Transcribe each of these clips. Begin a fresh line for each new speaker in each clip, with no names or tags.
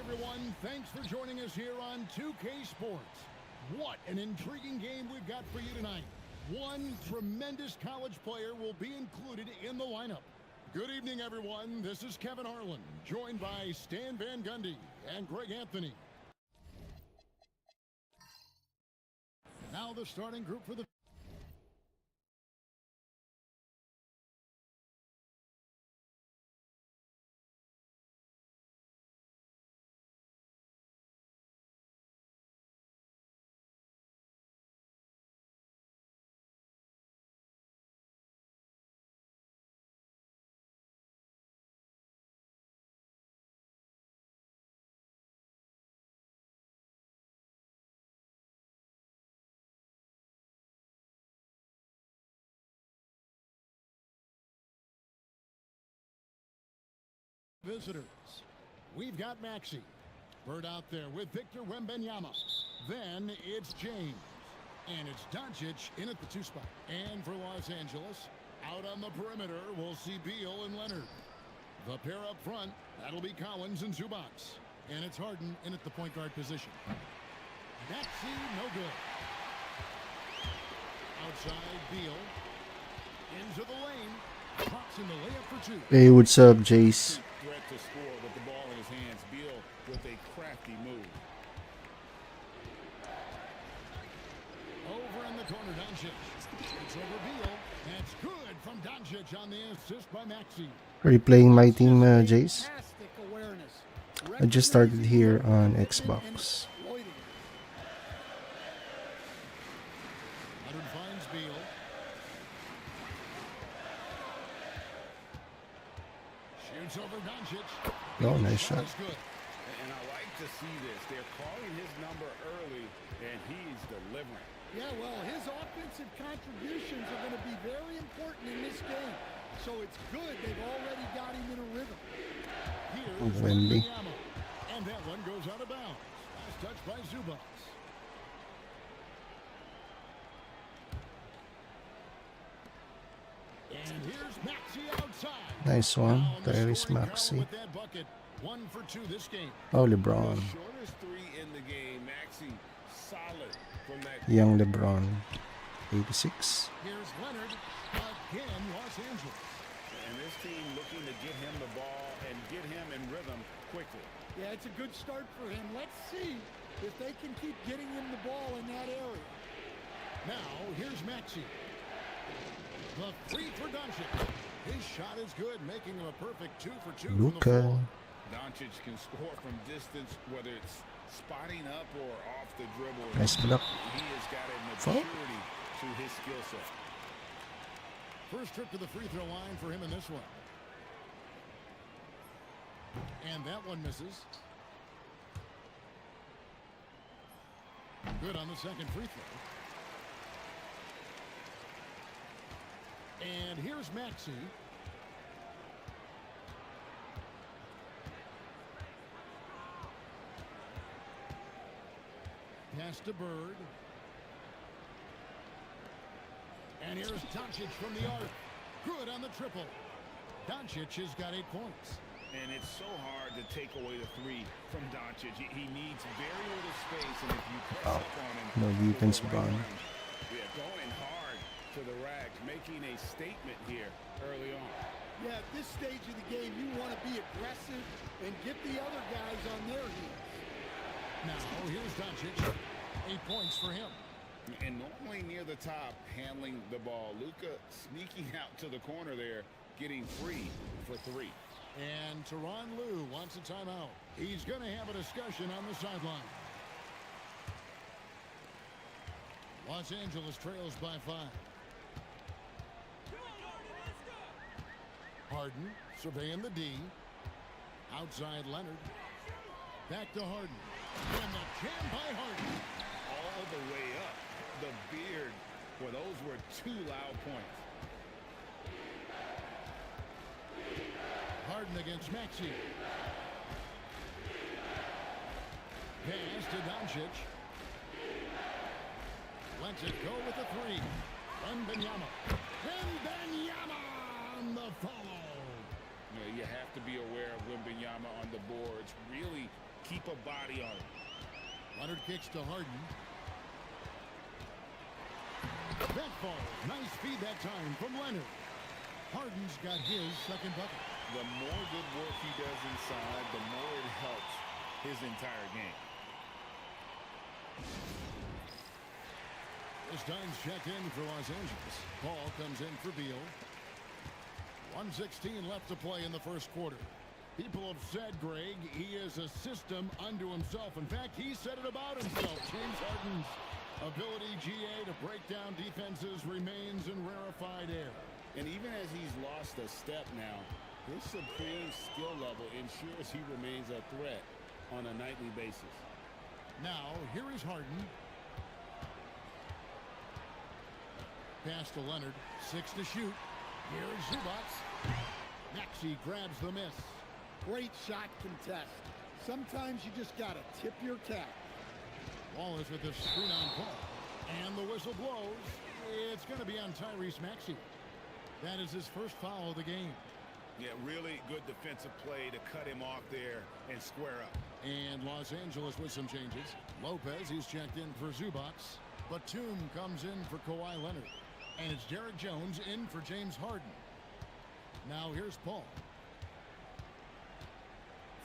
everyone. Thanks for joining us here on 2K Sports. What an intriguing game we've got for you tonight. One tremendous college player will be included in the lineup. Good evening, everyone. This is Kevin Harlan, joined by Stan Van Gundy and Greg Anthony. Now the starting group for the visitors. We've got Maxey. Bird out there with Victor Wembanyama. Then it's James. And it's Doncic in at the 2 spot. And for Los Angeles, out on the perimeter, we'll see Beal and Leonard. The pair up front, that'll be Collins and Zubac. And it's Harden in at the point guard position. Maxey, no good. Outside, Beal. Into the lane. Pops in the layup for 2.
Hey, what's up, Jace?
Threat to score with the ball in his hands. Beal with a crafty move.
Over in the corner, Doncic. It's over Beal. That's good from Doncic on the assist by Maxey.
Are you playing my team, Jace? I just started here on Xbox.
Leonard finds Beal. Shoots over Doncic.
Oh, nice shot.
And I like to see this. They're calling his number early, and he's delivering.
Yeah, well, his offensive contributions are going to be very important in this game. So it's good they've already got him in a rhythm.
Here's
Wemby.
And that one goes out of bounds. Last touch by Zubac. And here's Maxey outside.
Nice one. Tyrese Maxey.
With that bucket. 1 for 2 this game.
Oh, LeBron.
The shortest 3 in the game. Maxey solid from that.
Young LeBron. 86.
Here's Leonard. Again, Los Angeles.
And this team looking to get him the ball and get him in rhythm quickly.
Yeah, it's a good start for him. Let's see if they can keep getting him the ball in that area.
Now, here's Maxey. The free for Doncic. His shot is good, making him a perfect 2 for 2 from the
Luka.
floor.
Doncic can score from distance, whether it's spotting up or off the dribble.
Nice block.
He has got a
Foul?
maturity to his skill set.
First trip to the free throw line for him in this one. And that one misses. Good on the second free throw. And here's Maxey. Pass to Bird. And here's Doncic from the arc. Good on the triple. Doncic has got 8 points.
And it's so hard to take away the 3 from Doncic. He needs very little space, and if you press up on him,
No defense, Bron.
yeah, going hard to the rack, making a statement here early on.
Yeah, at this stage of the game, you want to be aggressive and get the other guys on their heels.
Now, here's Doncic. 8 points for him.
And normally near the top, handling the ball. Luka sneaking out to the corner there, getting free for 3.
And Tyronn Lue wants a timeout. He's going to have a discussion on the sideline. Los Angeles trails by 5. Harden surveying the D. Outside Leonard. Back to Harden. And the jam by Harden.
All the way up. The beard. Well, those were 2 loud points.
Harden against Maxey. Pass to Doncic. Lets it go with the 3. Wembanyama. Wembanyama on the follow.
You have to be aware of Wembanyama on the boards. Really keep body on it.
Leonard kicks to Harden. That ball. Nice feed that time from Leonard. Harden's got his second bucket.
The more good work he does inside, the more it helps his entire game.
This time's checked in for Los Angeles. Paul comes in for Beal. 1:16 left to play in the first quarter. People have said, Greg, he is a system unto himself. In fact, he said it about himself. James Harden's ability, GA, to break down defenses remains in rarefied air.
And even as he's lost a step now, his supreme skill level ensures he remains a threat on a nightly basis.
Now, here is Harden. Pass to Leonard. 6 to shoot. Here is Zubac. Maxey grabs the miss.
Great shot contest. Sometimes you just got to tip your cap.
Wallace with the screen on Paul. And the whistle blows. It's going to be on Tyrese Maxey. That is his first foul of the game.
Yeah, really good defensive play to cut him off there and square up.
And Los Angeles with some changes. Lopez, he's checked in for Zubac. Batum comes in for Kawhi Leonard. And it's Derek Jones in for James Harden. Now here's Paul.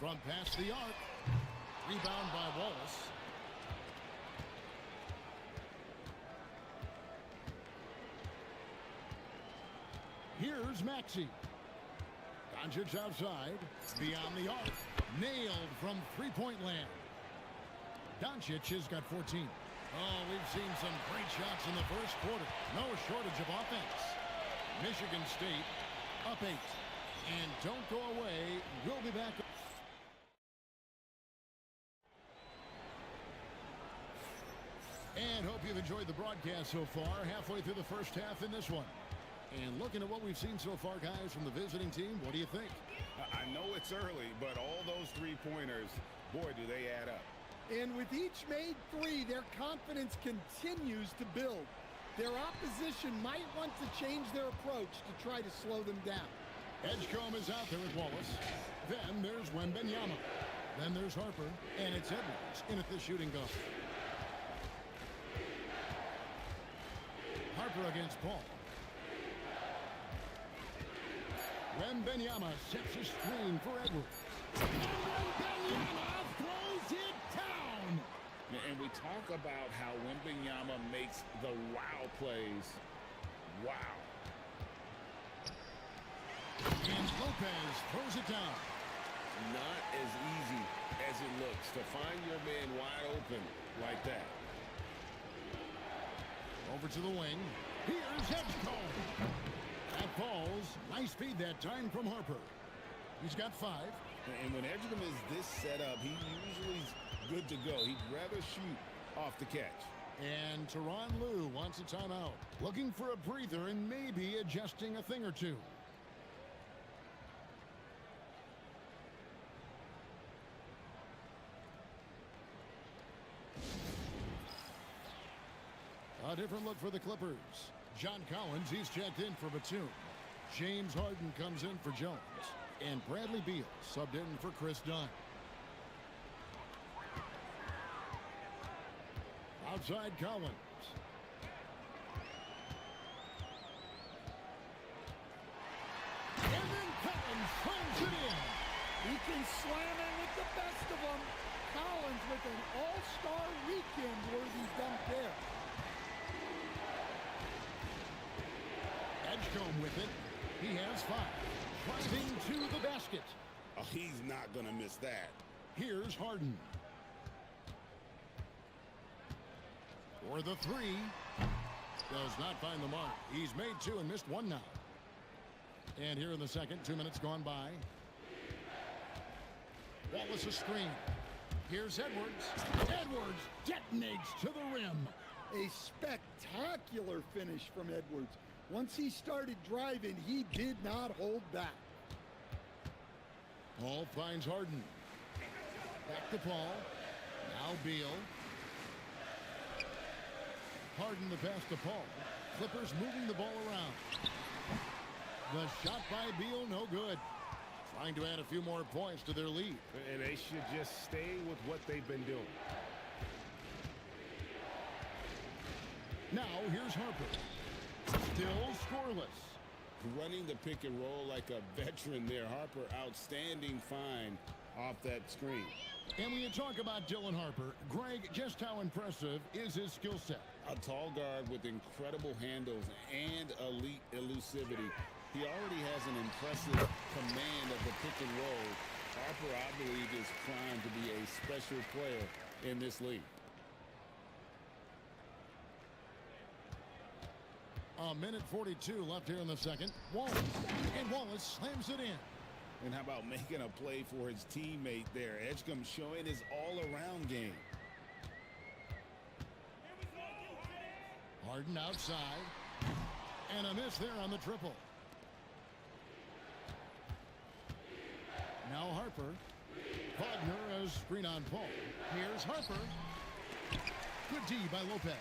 Front past the arc. Rebound by Wallace. Here's Maxey. Doncic outside. Beyond the arc. Nailed from three-point land. Doncic has got 14. Oh, we've seen some great shots in the first quarter. No shortage of offense. Michigan State up 8. And don't go away. We'll be back. And hope you've enjoyed the broadcast so far. Halfway through the first half in this one. And looking at what we've seen so far, guys, from the visiting team, what do you think?
I know it's early, but all those three-pointers, boy, do they add up.
And with each made three, their confidence continues to build. Their opposition might want to change their approach to try to slow them down.
Edgecombe is out there with Wallace. Then there's Wembanyama. Then there's Harper. And it's Edwards in at the shooting guard. Harper against Paul. Wembanyama sets a screen for Edwards. Wembanyama throws it down.
And we talk about how Wembanyama makes the wow plays. Wow.
And Lopez throws it down.
Not as easy as it looks to find your man wide open like that.
Over to the wing. Here's Edgecombe. That falls. Nice feed that time from Harper. He's got 5.
And when Edgecombe is this set up, he usually is good to go. He'd rather shoot off the catch.
And Tyronn Lue wants a timeout. Looking for a breather and maybe adjusting a thing or two. A different look for the Clippers. John Collins, he's checked in for Batum. James Harden comes in for Jones. And Bradley Beal subbed in for Chris Dunn. Outside Collins. And then Collins slams it in.
He can slam it with the best of them. Collins with an all-star weekend-worthy dunk there.
Edgecombe with it. He has 5. Driving to the basket.
Oh, he's not going to miss that.
Here's Harden. For the 3. Does not find the mark. He's made 2 and missed 1 now. And here in the second, 2 minutes gone by. Wallace a screen. Here's Edwards. Edwards detonates to the rim.
A spectacular finish from Edwards. Once he started driving, he did not hold back.
Paul finds Harden. Back to Paul. Now Beal. Harden the pass to Paul. Clippers moving the ball around. The shot by Beal, no good. Trying to add a few more points to their lead.
And they should just stay with what they've been doing.
Now here's Harper. Still scoreless.
Running the pick and roll like a veteran there. Harper, outstanding find off that screen.
And when you talk about Dylan Harper, Greg, just how impressive is his skill set?
A tall guard with incredible handles and elite elusivity. He already has an impressive command of the pick and roll. Harper, I believe, is primed to be a special player in this league.
A minute 42 left here in the second. Wallace. And Wallace slams it in.
And how about making a play for his teammate there? Edgecombe showing his all-around game.
Harden outside. And a miss there on the triple. Now Harper. Wagner as screen on Paul. Here's Harper. Good D by Lopez.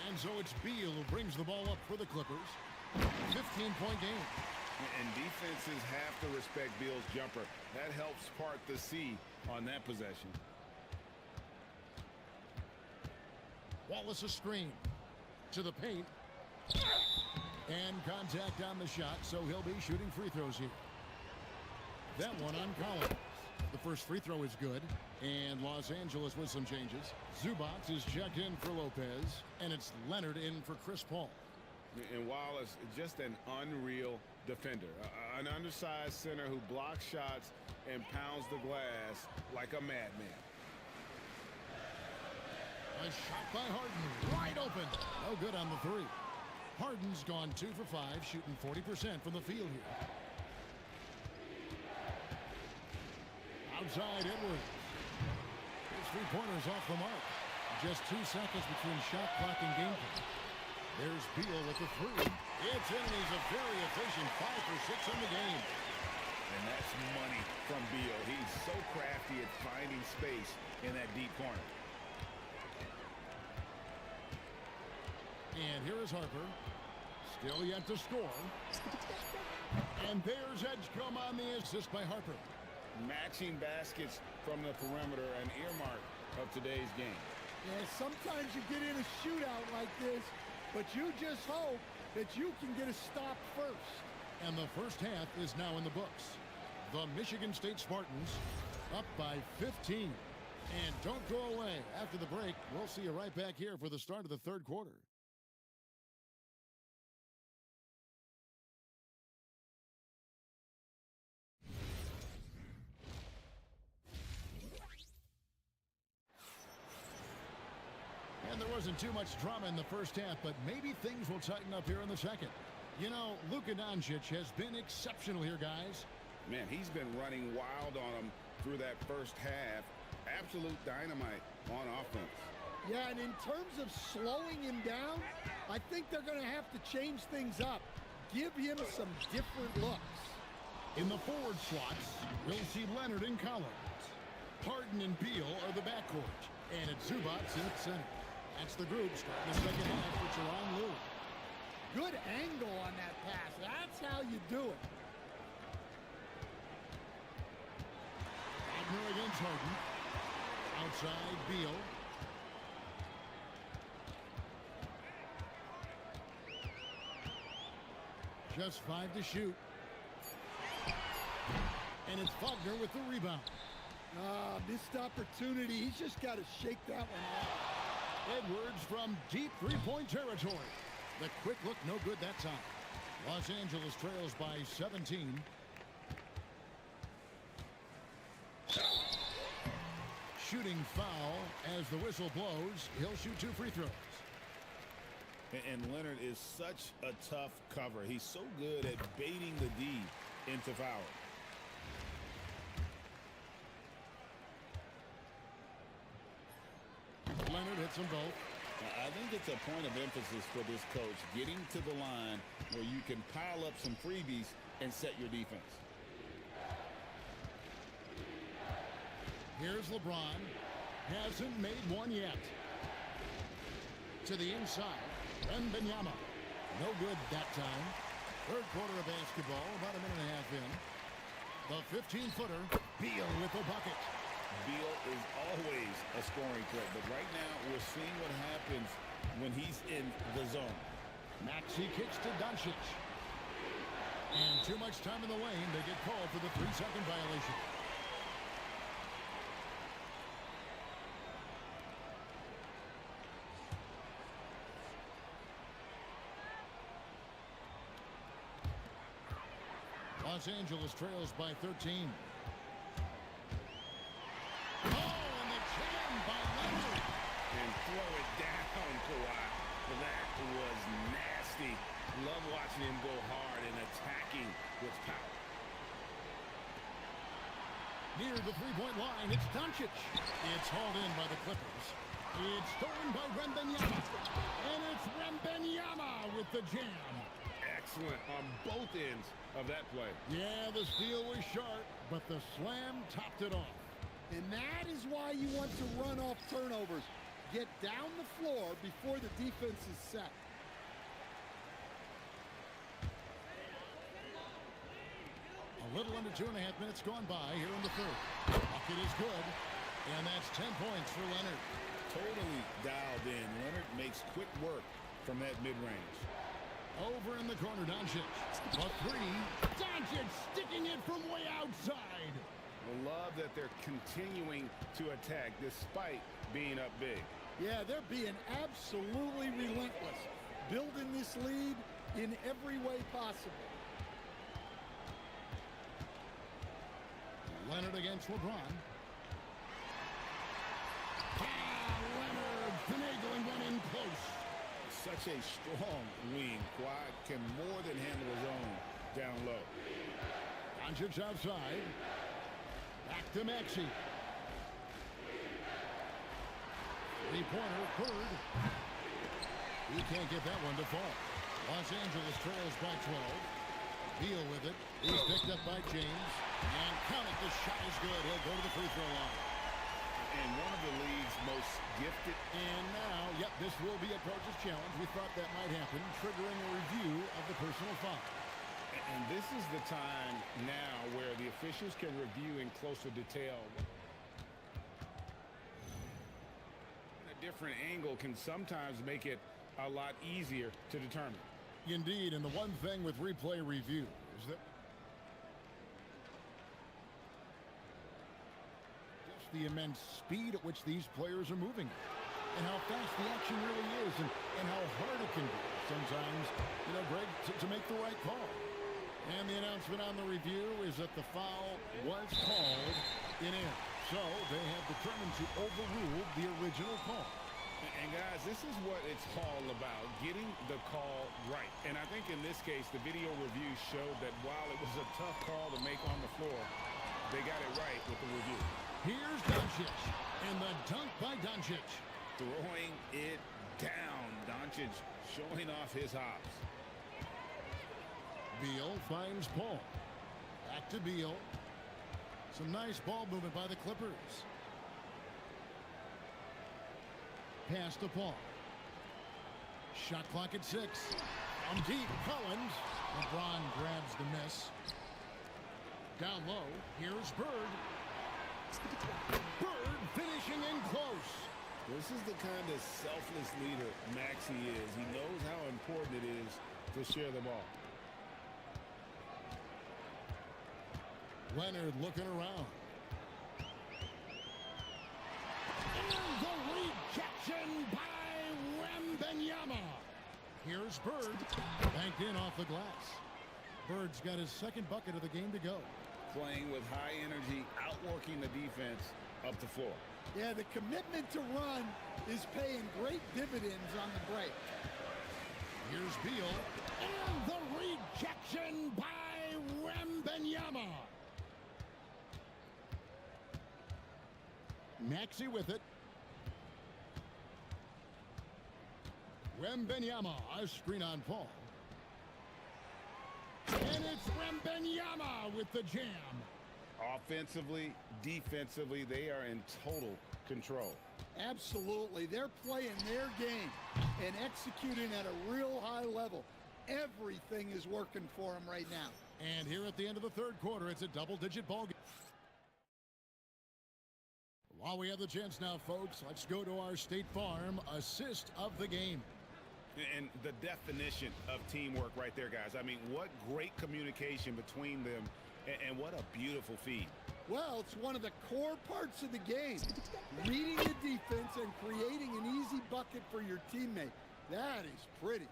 And so it's Beal who brings the ball up for the Clippers. 15-point game.
And defenses have to respect Beal's jumper. That helps part the sea on that possession.
Wallace a screen. To the paint. And contact on the shot, so he'll be shooting free throws here. That one on Collins. The first free throw is good. And Los Angeles with some changes. Zubac is checked in for Lopez. And it's Leonard in for Chris Paul.
And Wallace, just an unreal defender. An undersized center who blocks shots and pounds the glass like a madman.
A shot by Harden. Wide open. No good on the three. Harden's gone 2 for 5, shooting 40% from the field here. Outside Edwards. His three-pointer's off the mark. Just 2 seconds between shot clock and game clock. There's Beal with the three. It's in, and he's a very efficient 5 for 6 in the game.
And that's money from Beal. He's so crafty at finding space in that deep corner.
And here is Harper. Still yet to score. And there's Edgecombe on the assist by Harper.
Matching baskets from the perimeter, an earmark of today's game.
Yeah, sometimes you get in a shootout like this, but you just hope that you can get a stop first.
And the first half is now in the books. The Michigan State Spartans up by 15. And don't go away. After the break, we'll see you right back here for the start of the third quarter. And there wasn't too much drama in the first half, but maybe things will tighten up here in the second. You know, Luka Doncic has been exceptional here, guys.
Man, he's been running wild on him through that first half. Absolute dynamite on offense.
Yeah, and in terms of slowing him down, I think they're going to have to change things up. Give him some different looks.
In the forward slots, we'll see Leonard and Collins. Harden and Beal are the backcourt. And it's Zubac in at center. That's the group starting the second half for Tyronn Lue.
Good angle on that pass. That's how you do it.
Wagner against Harden. Outside Beal. Just 5 to shoot. And it's Wagner with the rebound.
Missed opportunity. He's just got to shake that one off.
Edwards from deep three-point territory. The quick look, no good that time. Los Angeles trails by 17. Shooting foul as the whistle blows. He'll shoot 2 free throws.
And Leonard is such a tough cover. He's so good at baiting the D into foul.
Leonard hits them both.
I think it's a point of emphasis for this coach, getting to the line where you can pile up some freebies and set your defense.
Here's LeBron. Hasn't made one yet. To the inside. Wembanyama. No good that time. Third quarter of basketball, about a minute and a half in. The 15-footer, Beal with the bucket.
Beal is always a scoring threat, but right now we're seeing what happens when he's in the zone.
Maxey kicks to Doncic. And too much time in the lane. They get called for the 3-second violation. Los Angeles trails by 13. Oh, and the jam by Leonard.
And throw it down, Kawhi. That was nasty. Love watching him go hard and attacking with power.
Near the three-point line, it's Doncic. It's hauled in by the Clippers. It's stolen by Wembanyama. And it's Wembanyama with the jam.
Excellent on both ends of that play.
Yeah, the steal was sharp, but the slam topped it off.
And that is why you want to run off turnovers. Get down the floor before the defense is set.
A little under 2.5 minutes gone by here in the third. Bucket is good, and that's 10 points for Leonard.
Totally dialed in. Leonard makes quick work from that mid-range.
Over in the corner, Doncic. A three. Doncic sticking it from way outside.
I love that they're continuing to attack despite being up big.
Yeah, they're being absolutely relentless, building this lead in every way possible.
Leonard against LeBron. Leonard finagling one in close.
Such a strong wing. Kawhi can more than handle his own down low.
Doncic outside. Back to Maxey. Three-pointer, Bird. He can't get that one to fall. Los Angeles trails by 12. Beal with it. He's picked up by James. And count it, the shot is good. He'll go to the free throw line.
And one of the league's most gifted.
And now, yep, this will be a coach's challenge. We thought that might happen, triggering a review of the personal foul.
And this is the time now where the officials can review in closer detail. A different angle can sometimes make it a lot easier to determine.
Indeed, and the one thing with replay review is that just the immense speed at which these players are moving and how fast the action really is and how hard it can be sometimes, Greg, to make the right call. And the announcement on the review is that the foul was called in error. So they have determined to overrule the original call.
And guys, this is what it's all about, getting the call right. And I think in this case, the video review showed that while it was a tough call to make on the floor, they got it right with the review.
Here's Doncic, and the dunk by Doncic.
Throwing it down. Doncic showing off his hops.
Beal finds Paul. Back to Beal. Some nice ball movement by the Clippers. Pass to Paul. Shot clock at 6. From deep, Collins. LeBron grabs the miss. Down low, here's Bird. Bird finishing in close.
This is the kind of selfless leader Maxey is. He knows how important it is to share the ball.
Leonard looking around. And the rejection by Wembanyama. Here's Bird. Banked in off the glass. Bird's got his second bucket of the game to go.
Playing with high energy, outworking the defense up the floor.
Yeah, the commitment to run is paying great dividends on the break.
Here's Beal. And the rejection by Wembanyama. Maxey with it. Wembanyama, a screen on Paul. And it's Wembanyama with the jam.
Offensively, defensively, they are in total control.
Absolutely. They're playing their game and executing at a real high level. Everything is working for him right now.
And here at the end of the third quarter, it's a double-digit ball game. While we have the chance now, folks, let's go to our State Farm assist of the game.
And the definition of teamwork right there, guys. I mean, what great communication between them, and what a beautiful feed.
Well, it's one of the core parts of the game. Reading the defense and creating an easy bucket for your teammate. That is pretty.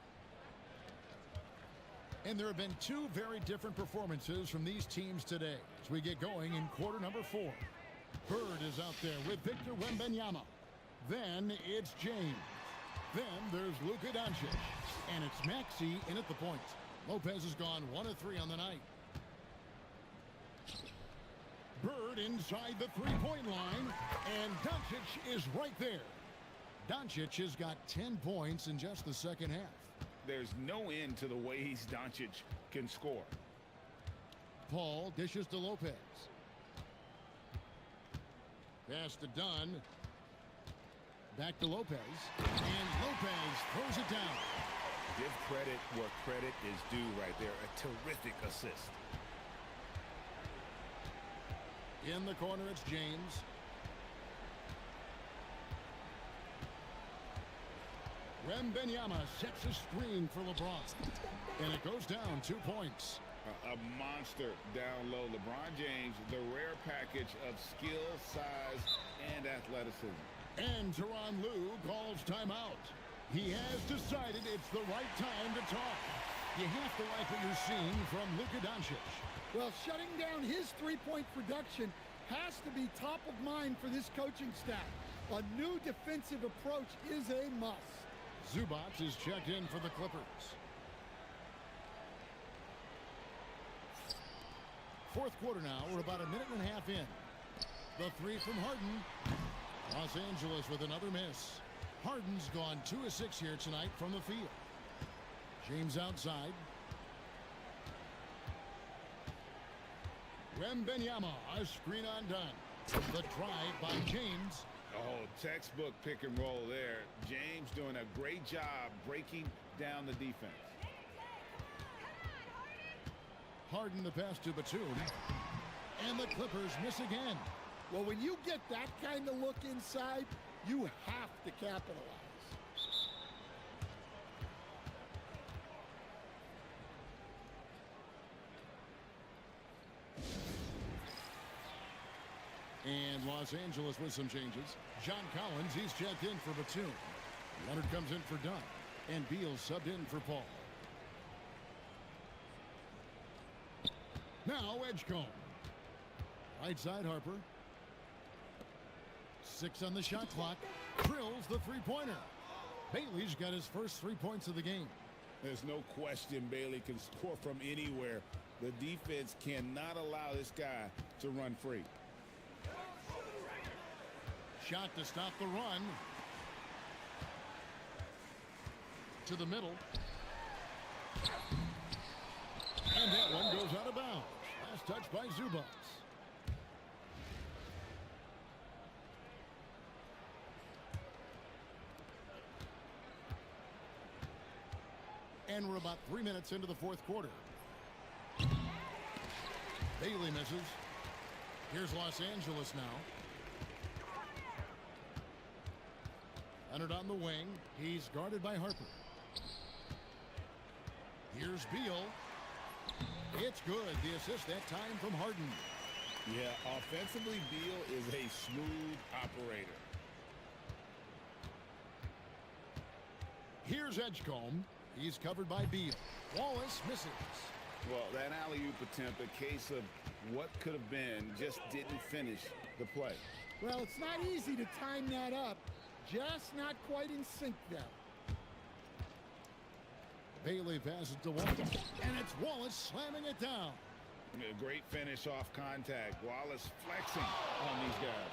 And there have been two very different performances from these teams today as we get going in quarter number 4. Bird is out there with Victor Wembanyama. Then it's James. Then there's Luka Doncic. And it's Maxey in at the point. Lopez has gone 1 of 3 on the night. Bird inside the three-point line. And Doncic is right there. Doncic has got 10 points in just the second half.
There's no end to the ways Doncic can score.
Paul dishes to Lopez. Pass to Dunn. Back to Lopez. And Lopez throws it down.
Give credit where credit is due right there. A terrific assist.
In the corner, it's James. Wembanyama sets a screen for LeBron. And it goes down 2 points.
A monster down low. LeBron James, the rare package of skill, size, and athleticism.
And Tyronn Lue calls timeout. He has decided it's the right time to talk. You have to like what you're seeing from Luka Doncic.
Well, shutting down his three-point production has to be top of mind for this coaching staff. A new defensive approach is a must.
Zubac is checked in for the Clippers. Fourth quarter now. We're about a minute and a half in. The three from Harden. Los Angeles with another miss. Harden's gone 2 of 6 here tonight from the field. James outside. Wembanyama, a screen on Dunn. The drive by James.
Oh, textbook pick and roll there. James doing a great job breaking down the defense.
Harden the pass to Batum. And the Clippers miss again.
Well, when you get that kind of look inside, you have to capitalize.
And Los Angeles with some changes. John Collins, he's checked in for Batum. Leonard comes in for Dunn. And Beal subbed in for Paul. Now Edgecombe. Right side Harper. 6 on the shot clock. Drills the three-pointer. Bailey's got his first 3 points of the game.
There's no question Bailey can score from anywhere. The defense cannot allow this guy to run free.
Shot to stop the run. To the middle. And that one goes out of bounds. Last touch by Zubac. And we're about 3 minutes into the fourth quarter. Bailey misses. Here's Los Angeles now. Leonard on the wing. He's guarded by Harper. Here's Beal. It's good. The assist that time from Harden.
Yeah, offensively, Beal is a smooth operator.
Here's Edgecombe. He's covered by Beal. Wallace misses.
Well, that alley-oop attempt, a case of what could have been, just didn't finish the play.
Well, it's not easy to time that up. Just not quite in sync there.
Bailey passes to Wallace. And it's Wallace slamming it down.
A great finish off contact. Wallace flexing on these guys.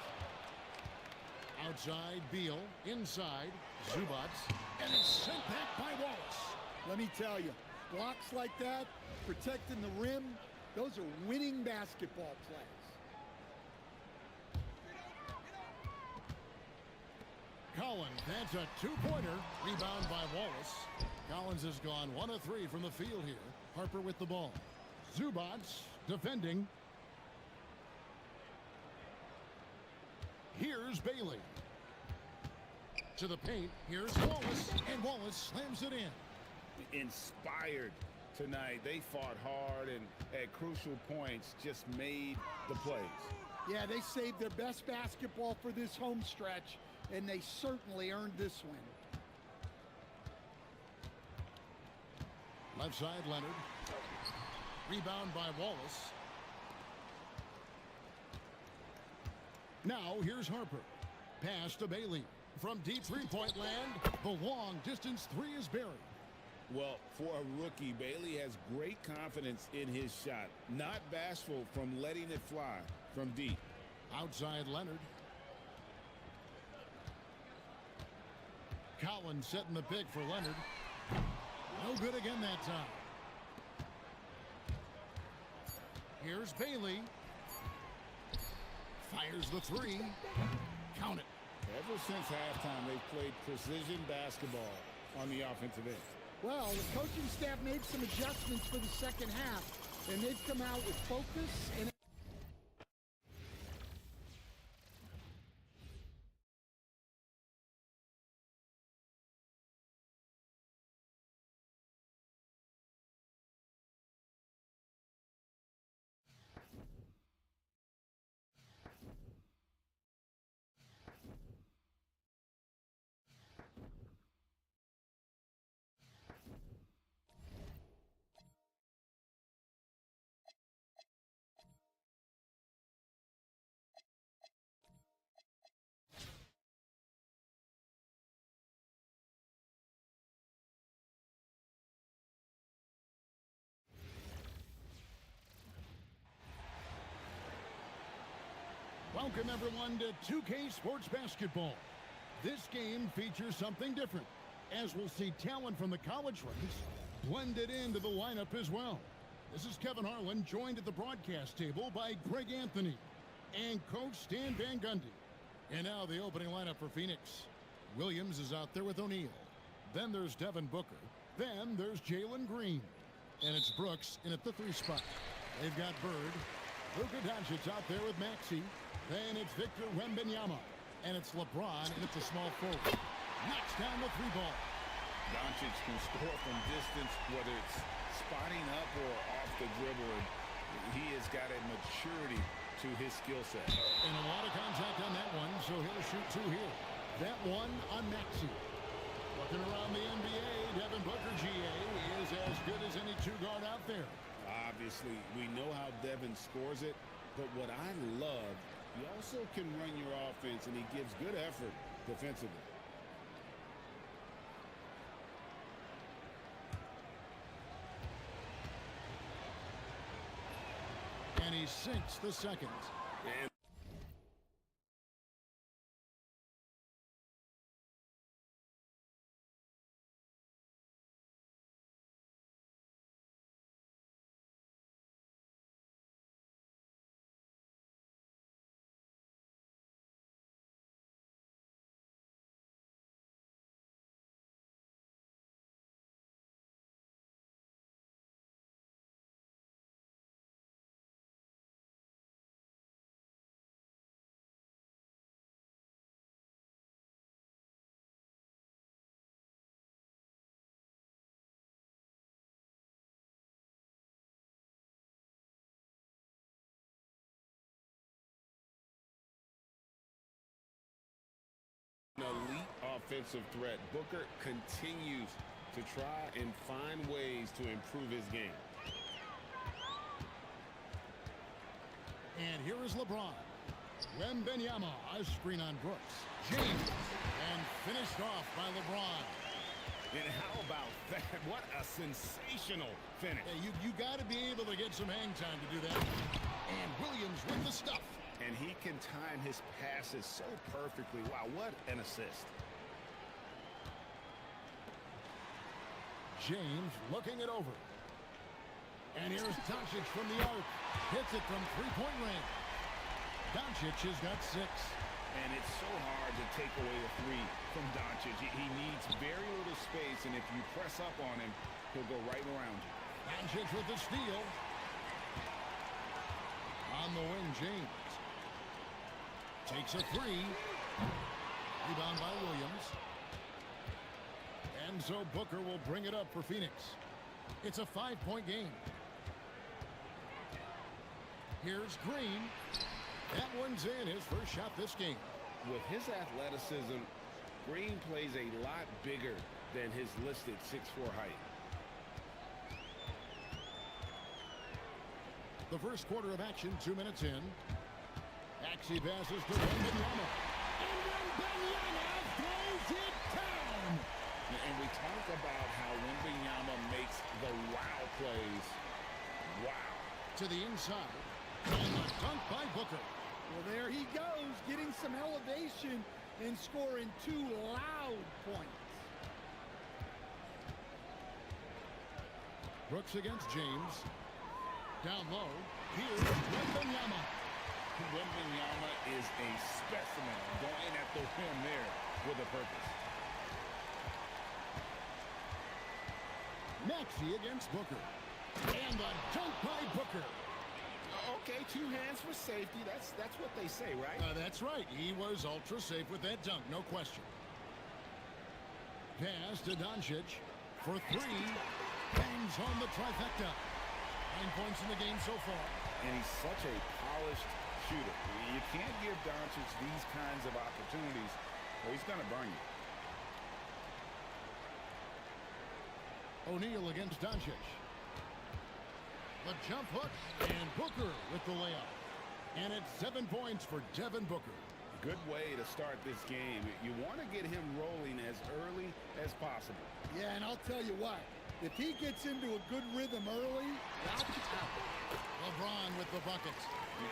Outside Beal. Inside Zubac. And it's sent back by Wallace.
Let me tell you, blocks like that, protecting the rim, those are winning basketball plays.
Collins, that's a two-pointer. Rebound by Wallace. Collins has gone 1 of 3 from the field here. Harper with the ball. Zubac defending. Here's Bailey. To the paint. Here's Wallace. And Wallace slams it in.
Inspired tonight. They fought hard and at crucial points just made the plays.
Yeah, they saved their best basketball for this home stretch, and they certainly earned this win.
Left side, Leonard. Rebound by Wallace. Now here's Harper. Pass to Bailey. From deep three-point land, the long distance three is buried.
Well, for a rookie, Bailey has great confidence in his shot. Not bashful from letting it fly from deep.
Outside Leonard. Collins setting the pick for Leonard. No good again that time. Here's Bailey. Fires the three. Count it.
Ever since halftime, they've played precision basketball on the offensive end.
Well, the coaching staff made some adjustments for the second half, and they've come out with focus and
Welcome everyone to 2K Sports Basketball. This game features something different, as we'll see talent from the college ranks blended into the lineup as well. This is Kevin Harlan, joined at the broadcast table by Greg Anthony and Coach Stan Van Gundy. And now the opening lineup for Phoenix. Williams is out there with O'Neal. Then there's Devin Booker. Then there's Jalen Green. And it's Brooks in at the 3 spot. They've got Bird. Luka Doncic out there with Maxey. Then it's Victor Wembanyama. And it's LeBron, and it's a small forward. Knocks down the 3 ball.
Doncic can score from distance, whether it's spotting up or off the dribble. He has got a maturity to his skill set.
And a lot of contact on that one, so he'll shoot 2 here. That one on Maxey. Looking around the NBA, Devin Booker, GA, is as good as any 2-guard out there.
Obviously, we know how Devin scores it, but what I love, he also can run your offense, and he gives good effort defensively.
And he sinks the second.
And an elite offensive threat. Booker continues to try and find ways to improve his game.
And here is LeBron. Wembanyama, a screen on Brooks. James, and finished off by LeBron.
And how about that? What a sensational finish.
Yeah, you got to be able to get some hang time to do that. And Williams with the stuff.
And he can time his passes so perfectly. Wow, what an assist.
James looking it over. And here's Doncic from the arc. Hits it from 3-point range. Doncic has got 6.
And it's so hard to take away a three from Doncic. He needs very little space, and if you press up on him, he'll go right around you.
Doncic with the steal. On the wing, James. Takes a three. Rebound by Williams. And so Booker will bring it up for Phoenix. It's a 5-point game. Here's Green. That one's in, his first shot this game.
With his athleticism, Green plays a lot bigger than his listed 6'4" height.
The first quarter of action, 2 minutes in. Maxey passes to Wembanyama. And Wembanyama throws it down.
And we talk about how Wembanyama makes the wow plays. Wow.
To the inside. And a dunk by Booker.
Well, there he goes, getting some elevation and scoring 2 loud points.
Brooks against James. Down low. Here's Wembanyama.
Wembanyama is a specimen, going at the rim there with a purpose.
Maxey against Booker. And a dunk by Booker.
Okay, 2 hands for safety. That's what they say, right?
That's right. He was ultra safe with that dunk, no question. Pass to Doncic for 3. Bangs home the trifecta. 9 points in the game so far.
And he's such a polished shooter. You can't give Doncic these kinds of opportunities, or he's going to burn you.
O'Neal against Doncic. The jump hook, and Booker with the layup. And it's 7 points for Devin Booker.
Good way to start this game. You want to get him rolling as early as possible.
Yeah, and I'll tell you what, if he gets into a good rhythm early, watch out.
LeBron with the buckets.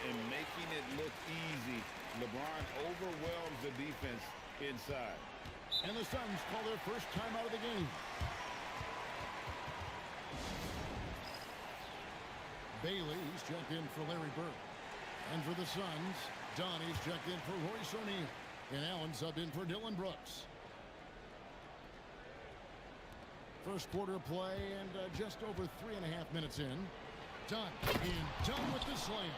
And making it look easy. LeBron overwhelms the defense inside.
And the Suns call their first time out of the game. Bailey's checked in for Larry Bird. And for the Suns, Donnie's checked in for Royce O'Neal. And Allen subbed in for Dylan Brooks. First quarter of play and just over 3.5 minutes in. Done. And done with the slam.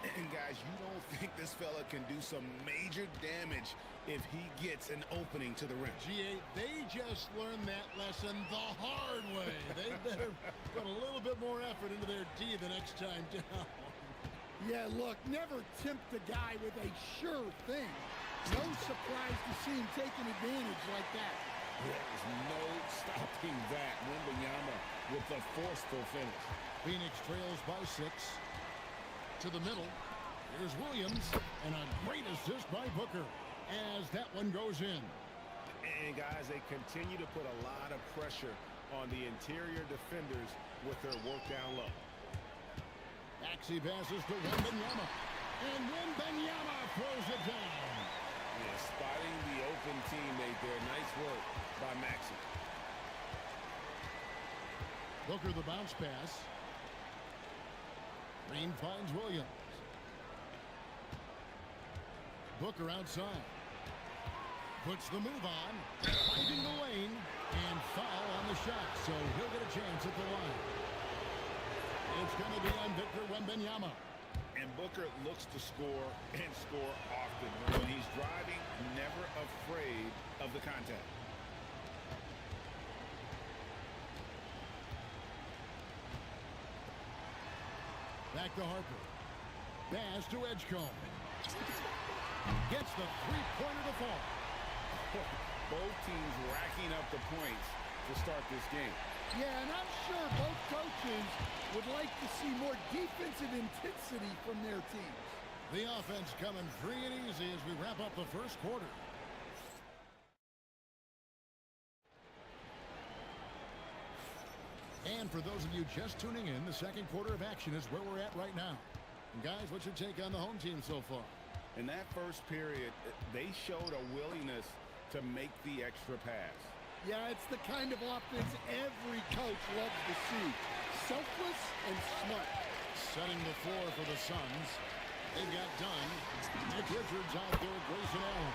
And guys, you don't think this fella can do some major damage if he gets an opening to the rim.
GA, they just learned that lesson the hard way. They better put a little bit more effort into their D the next time down.
Yeah, look, never tempt a guy with a sure thing. No surprise to see him taking advantage like that.
There's no stopping that. Wembanyama with the forceful finish.
Phoenix trails by 6. To the middle. Here's Williams. And a great assist by Booker as that one goes in.
And guys, they continue to put a lot of pressure on the interior defenders with their work down low.
Maxey passes to Wembanyama. And Wembanyama throws it down.
Yeah, spotting the open teammate there. Nice work by Maxey.
Booker the bounce pass. Green finds Williams. Booker outside. Puts the move on. Finding the lane. And foul on the shot. So he'll get a chance at the line. It's going to be on Victor Wembanyama.
And Booker looks to score and score often. When he's driving, never afraid of the contact.
Back to Harper. Pass to Edgecombe. Gets the three-pointer to fall.
Both teams racking up the points to start this game.
Yeah, and I'm sure both coaches would like to see more defensive intensity from their teams.
The offense coming free and easy as we wrap up the first quarter. And for those of you just tuning in, the second quarter of action is where we're at right now. And guys, what's your take on the home team so far?
In that first period, they showed a willingness to make the extra pass.
Yeah, it's the kind of offense every coach loves to see. Selfless and smart.
Setting the floor for the Suns. They got done. Nick Richards out there with Grayson Allen.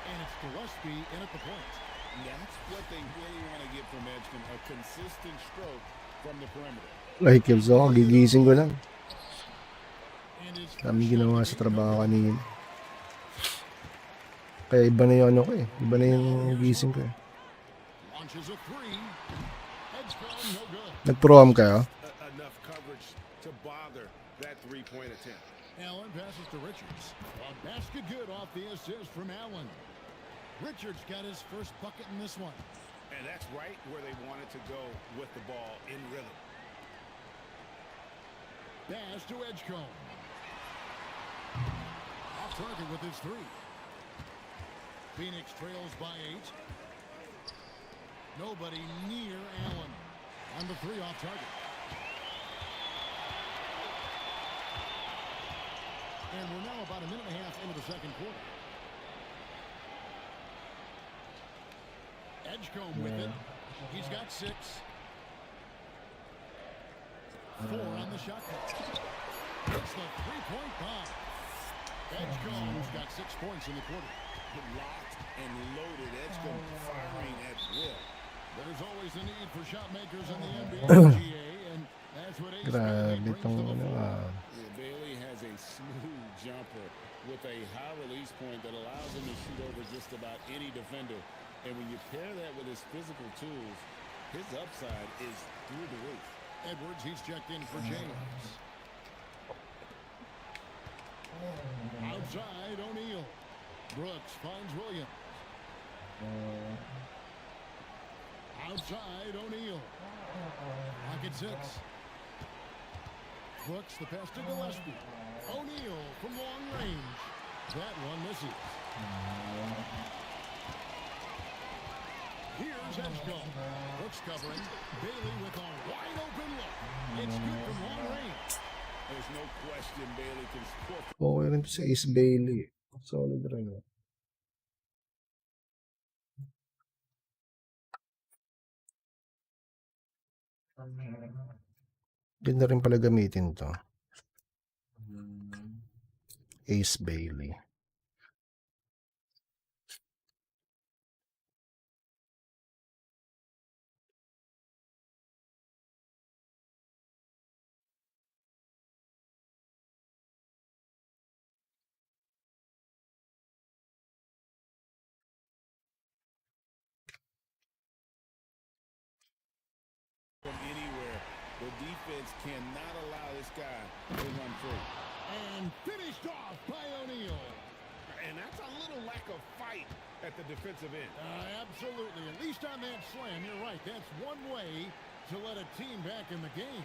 And it's Gillespie in at the point.
That's what they really want to get from Edgecombe, a consistent stroke from the perimeter.
Like, gusto ako, gigising ko lang.
And his
Kami
first
ginawa
shot
sa
to be
trabaho
good.
kanina. Kaya iba na yung ano ko eh. Iba na yung gising ko eh.
Launches a three. Edgecombe, no good.
Nag-prom kayo?
Enough coverage to bother that three-point attempt.
Allen passes to Richards. A basket good off the assist from Allen. Richards got his first bucket in this one.
And that's right where they wanted to go with the ball in rhythm.
Pass to Edgecombe. Off target with his three. Phoenix trails by 8. Nobody near Allen on the three off target. And we're now about a minute and a half into the second quarter. Edgecombe with it. He's got 6. 4 on the shot clock. It's the three-point bomb. Edgecombe's got 6 points in the quarter.
Locked and loaded. Edgecombe firing at will.
There's always a need for shot makers in the NBA, and that's what Ace Bailey
Grabe
brings to
tong
the
ano
floor.
ah.
Yeah, Bailey has a smooth jumper with a high release point that allows him to shoot over just about any defender. And when you pair that with his physical tools, his upside is through the roof.
Edwards, he's checked in for James. Outside, O'Neal. Brooks finds Williams. Outside, O'Neal. Pocket 6. Brooks, the pass to Gillespie. O'Neal from long range. That one misses. Here's Edgecombe. Brooks covering. Bailey with a wide open look. It's good from long range.
There's no question Bailey can score.
Okay rin to sa Ace Bailey. Solid rin. Oh. Ganda rin pala gamitin to. Ace Bailey.
From anywhere, the defense cannot allow this guy to run free.
And finished off by O'Neal.
And that's a little lack of fight at the defensive end.
Absolutely. At least on that slam, you're right. That's one way to let a team back in the game.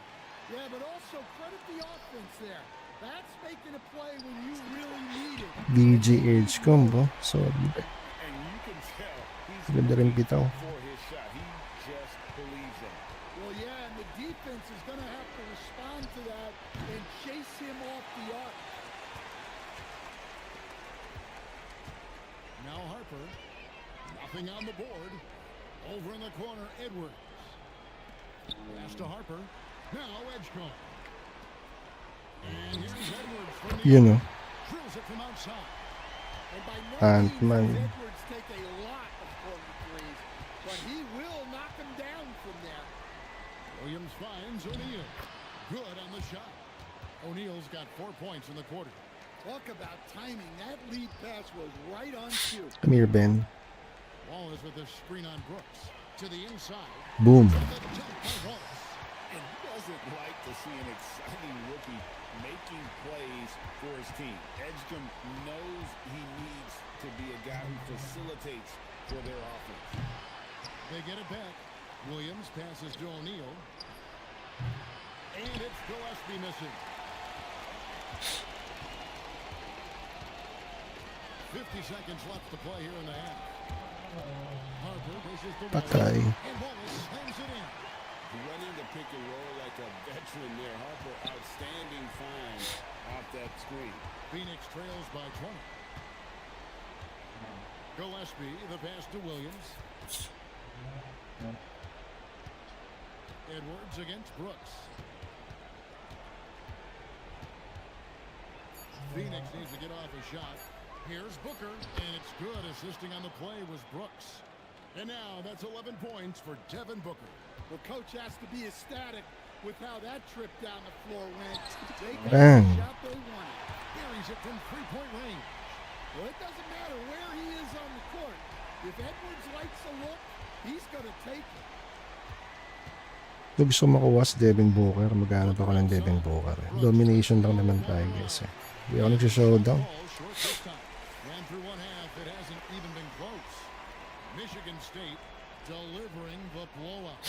Yeah, but also credit the offense there. That's making a play when you really need it.
DJ Edgecombe, oh. Solid.
And you can tell he's
Ganda rin bitaw.
for his shot. He just believes in it.
Well, yeah, and the defense is going to have to respond to that and chase him off the arc.
Now Harper. Nothing on the board. Over in the corner, Edwards. Pass to Harper. Now Edgecombe. And here's Edwards from the
You know.
drills it from outside.
And by no
Ant-Man.
means does Edwards take a lot of corner threes, but he will knock them down from there.
Williams finds O'Neal. Good on the shot. O'Neal's got 4 points in the quarter.
Talk about timing. That lead pass was right on cue.
Come here, Ben.
Wallace with a screen on Brooks. To the inside.
Boom.
To the top by Wallace.
And who doesn't like to see an exciting rookie making plays for his team? Edgecombe knows he needs to be a guy who facilitates for their offense.
They get it back. Williams passes to O'Neal. And it's Gillespie missing. 50 seconds left to play here in the half. Harper dishes the
Patay.
and Wallace slams it in.
Running the pick and roll like a veteran there. Harper, outstanding find off that screen.
Phoenix trails by 20. Gillespie, the pass to Williams. Edwards against Brooks. Phoenix needs to get off a shot. Here's Booker, and it's good. Assisting on the play was Brooks. And now that's 11 points for Devin Booker.
Well, coach has to be ecstatic with how that trip down the floor went. They got
Bang.
the shot they wanted.
Here he's it from three-point range.
Well, it doesn't matter where he is on the court. If Edwards likes a look, he's going to take it.
Kung gusto makuha si Devin Booker, maghanap ako ng Devin Booker. Domination lang naman tayo guys eh. Hindi ako nagsishowdown.
Ball short this time. Ran through one half. It hasn't even been close. Michigan State delivering the blowout.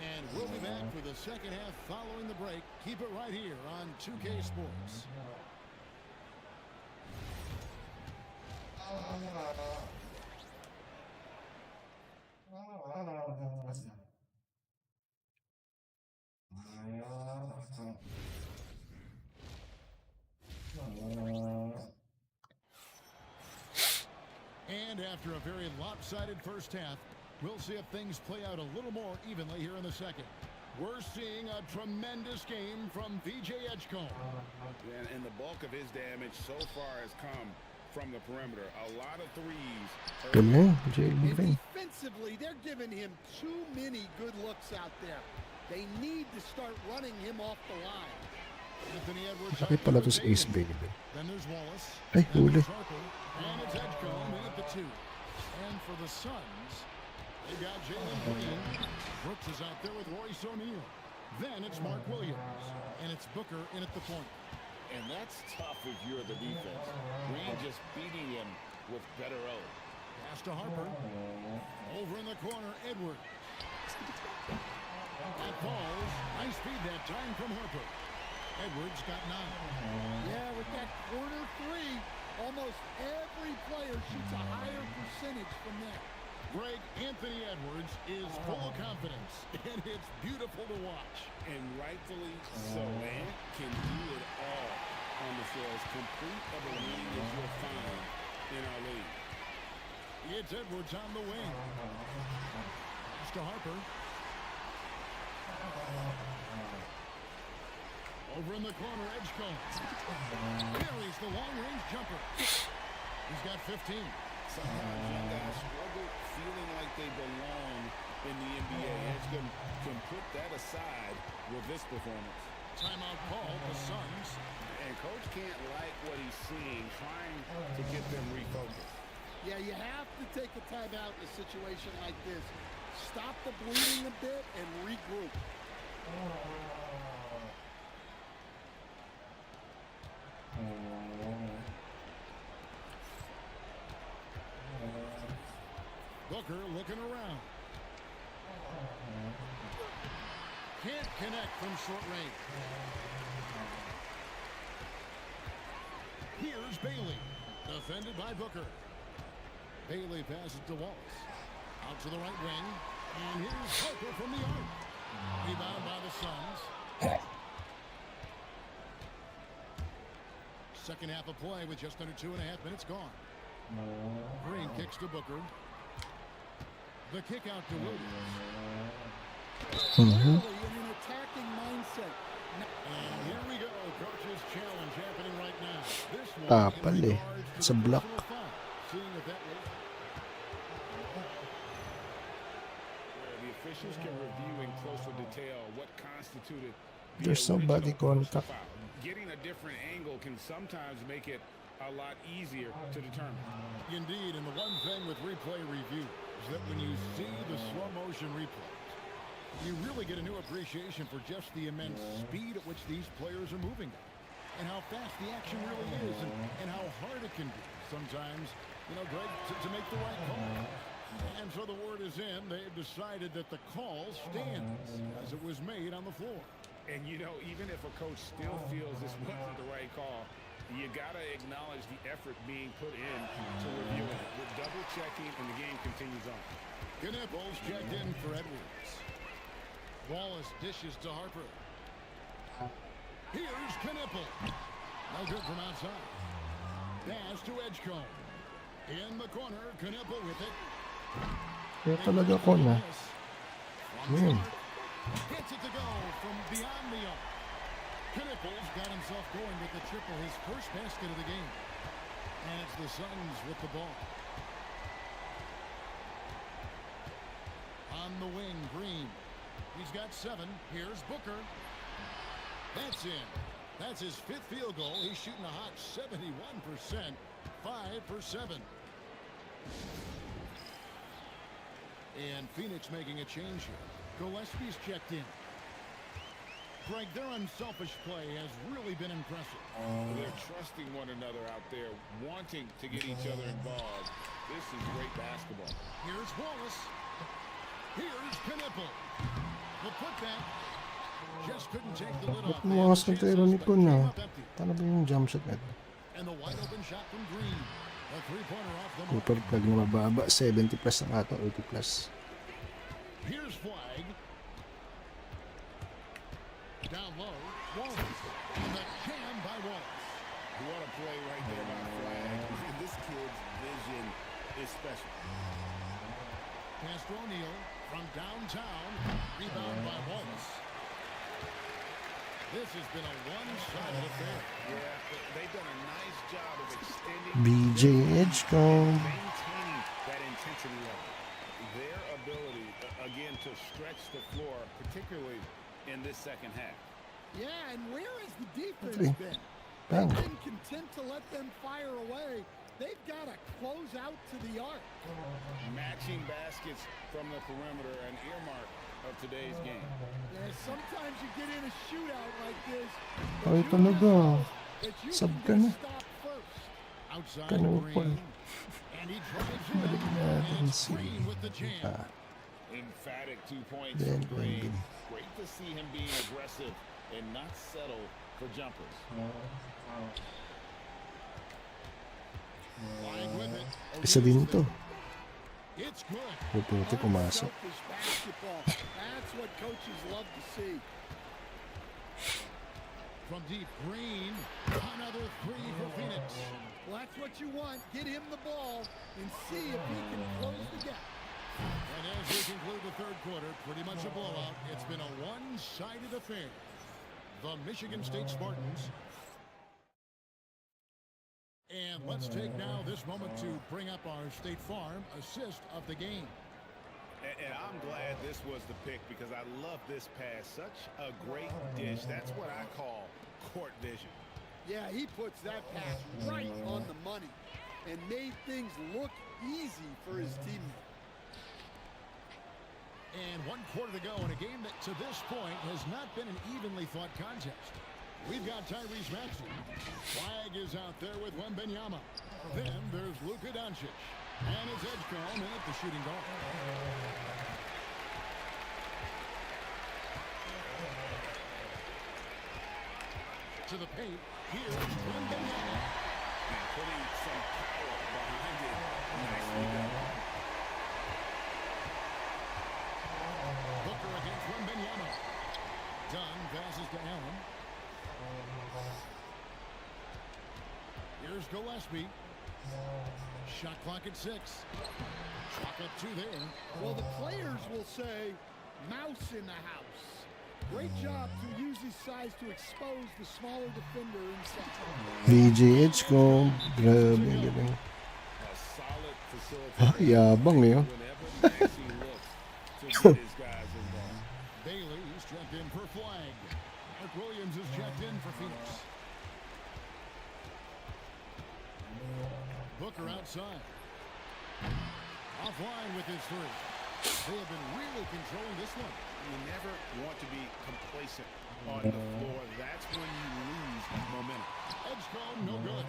And we'll be back for the second half following the break. Keep it right here on 2K Sports. And after a very lopsided first half, we'll see if things play out a little more evenly here in the second. We're seeing a tremendous game from VJ Edgecombe.
And the bulk of his damage so far has come from the perimeter. A lot of threes.
Galing,
And
JB.
defensively, they're giving him too many good looks out there. They need to start running him off the line.
Anthony Edwards.
Laki pala to sa Ace Baby.
Then there's Wallace.
Ay,
Then
huli.
there's Harper. And it's Edgecombe in at the two. And for the Suns, they got Jalen Green. Brooks is out there with Royce O'Neal. Then it's Mark Williams. And it's Booker in at the point.
And that's tough if you're the defense. Green just beating him with better O.
Pass to Harper. Over in the corner, Edwards. That falls. Nice feed that time from Harper. Edwards got 9.
Yeah, with that corner three, almost every player shoots a higher percentage from there.
Greg, Anthony Edwards is full of confidence, and it's beautiful to watch.
And rightfully so. Man can do it all on the floor. As complete of a wing as you'll find in our league.
It's Edwards on the wing. Pass to Harper. Over in the corner, Edgecombe. Carries the long-range jumper. He's got 15.
Sometimes young guys struggle feeling like they belong in the NBA. Edgecombe can put that aside with this performance.
Timeout call, the Suns.
And coach can't like what he's seeing, trying to get them refocused.
Yeah, you have to take a timeout in a situation like this. Stop the bleeding a bit and regroup.
Booker looking around. Can't connect from short range. Here's Bailey. Defended by Booker. Bailey passes to Wallace. Out to the right wing. And here's Harper from the arc. Rebound by the Suns. Second half of play with just under 2.5 minutes gone. Green kicks to Booker. The kick out to Williams.
Clearly in an attacking mindset.
And here we go. Coach's challenge happening right now. This one
Tapal
in
eh.
regards to
Sa
the
block.
personal foul. Seeing if that was
Where the officials can review in closer detail what constituted the
There's somebody
original
contact.
foul. Getting a different angle can sometimes make it a lot easier to determine.
indeed. And the one thing with replay review is that when you see the slow motion replays, you really get a new appreciation for just the immense speed at which these players are moving at, and how fast the action really is, and how hard it can be sometimes, Greg, to make the right call. And so the word is in. They've decided that the call stands as it was made on the floor.
And even if a coach still feels this wasn't the right call, you got to acknowledge the effort being put in to review it. With double checking, and the game continues on.
Knipples checked in for Edwards. Wallace dishes to Harper. Here's Knippel. No good from outside. Pass to Edgecombe. In the corner, Knippel with it.
Kaya talaga ko na.
From the arc. Gets it to go from beyond the arc. Knipples got himself going with the triple, his first basket of the game. And it's the Suns with the ball. On the wing, Green. He's got 7. Here's Booker. That's in. That's his 5th field goal. He's shooting a hot 71%. 5 for 7. And Phoenix making a change here. Gillespie's checked in. Greg, their unselfish play has really been impressive.
They're trusting one another out there, wanting to get each other involved. This is great basketball.
Here's Wallace. Here's Knippel. The putback just couldn't take the lid off.
Bumakas ng tiro ni Kun na. Paano ba yung jump shot natin?
And the wide open shot from Green. A three-pointer off the mark.
Super plug na mababa. 70 plus na ata. 80 plus.
Here's Flag. Down low. Wallace. And the jam by Wallace.
What a play right there by Flag. This kid's vision is special.
Pass to O'Neal from downtown. Rebound by Wallace. This has been a one-sided affair.
Yeah, they've done a nice job of extending
BJ Edgecombe.
maintaining that intensity level. Their ability, again, to stretch the floor, particularly in this second half.
Yeah, and where has the defense
Okay.
been?
Bang.
They've been content to let them fire away. They've got to close out to the arc.
Matching baskets from the perimeter, an earmark of today's game.
Yeah, sometimes you get in a shootout like this.
Ay, talaga. Sub ka na.
Stop first.
Outside
Ganun
Green.
pa.
And he drives in.
natin
And it's
si
Green with the jam.
Emphatic 2 points
Then
from Green.
Green.
Great to see him being aggressive and not settle for jumpers.
Flag with it.
Isa din to.
It's good.
Puputi pumasok.
Unselfish basketball. That's what coaches love to see.
From deep, Green. Another 3 for Phoenix.
Well, that's what you want. Get him the ball and see if he can close the gap.
And as we conclude the third quarter, pretty much a blowout. It's been a one-sided affair. The Michigan State Spartans. And let's take now this moment to bring up our State Farm assist of the game.
And I'm glad this was the pick because I love this pass. Such a great dish. That's what I call court vision.
Yeah, he puts that pass right on the money and made things look easy for his teammate.
And 1 quarter to go in a game that to this point has not been an evenly fought contest. We've got Tyrese Maxey. Flag is out there with Wembanyama. Then there's Luka Doncic. And it's Edgecombe in at the shooting guard. To the paint. Here's Wembanyama.
And putting some power behind it. Nicely done.
Booker against Wembanyama. Dunn passes to Allen. Here's Gillespie. Shot clock at 6. Clock up 2 there.
Well, the players will say, mouse in the house. Great job to use his size to expose the smaller defender inside.
BJ Edgecombe. Grabe, galing.
A solid facilitator.
Yabang eh. Oh.
Whenever Maxey looks to get his guys involved.
Bailey is checked in for Flag. Mark Williams is checked in for Phoenix. Booker outside. Offline with his 3. They have been really controlling this one.
You never want to be complacent on the floor. That's when you lose momentum.
Edgecombe, no good.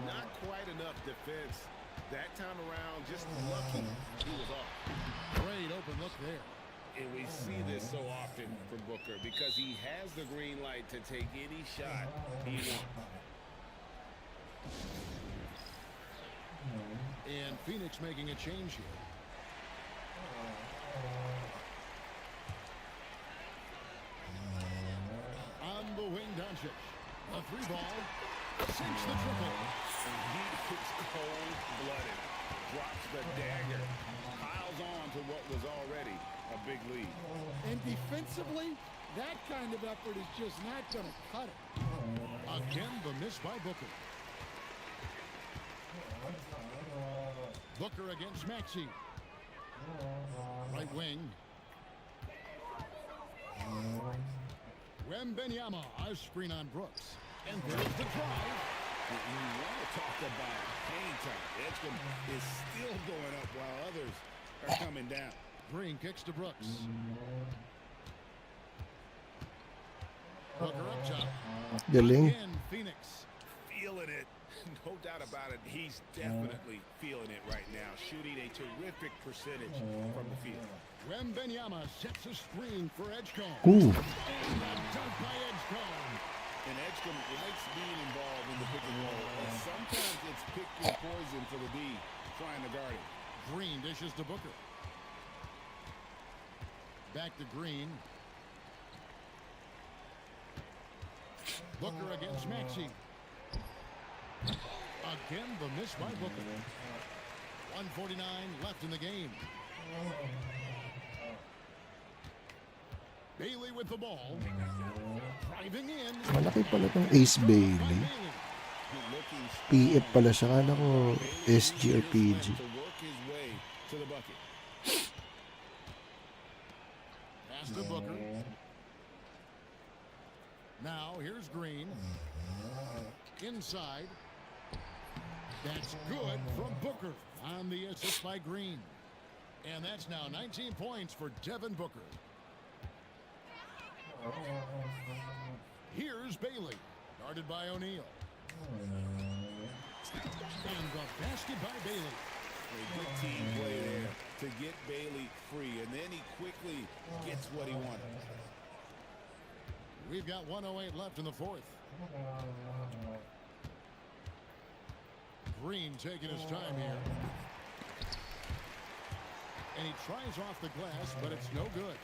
Not quite enough defense. That time around, just lucky he was off.
Great open look there.
And we see this so often from Booker because he has the green light to take any shot he wants.
And Phoenix making a change here. On the wing, Doncic. A 3 ball. Sinks the triple.
He is cold-blooded. Drops the dagger. Piles
piles on to what was already a big lead.
And defensively, that kind of effort is just not going to cut it.
Again, the miss by Booker. Booker against Maxey. Right wing. Wembenyama, a screen on Brooks. And there's the drive.
And you want to talk about hang time. Edgecombe is still going up while others are coming down.
Green kicks to Brooks. Booker up top.
Galing.
Again, Phoenix.
Feeling it. No doubt about it. He's definitely feeling it right now. Shooting a terrific percentage from the field.
Wembenyama sets a screen for Edgecombe.
Ooh.
And a dunk by Edgecombe.
And Edgecombe likes being involved in the pick and roll. And sometimes it's pick your poison for the D trying to guard it.
Green dishes to Booker. Back to Green. Booker against Maxey. Again, the miss by Booker. 1:49 left in the game. Bailey with the ball. Driving in.
Malaki pala tong Ace Bailey.
Looking
PF pala siya. Kala ko SG or PG.
to work his way to the bucket.
Pass to Booker. Now here's Green. Inside. That's good from Booker on the assist by Green. And that's now 19 points for Devin Booker. Here's Bailey, guarded by O'Neal. And the basket by Bailey.
A good team play there to get Bailey free, and then he quickly gets what he wanted.
We've got 1:08 left in the fourth. Green taking his time here. And he tries off the glass, but it's no good.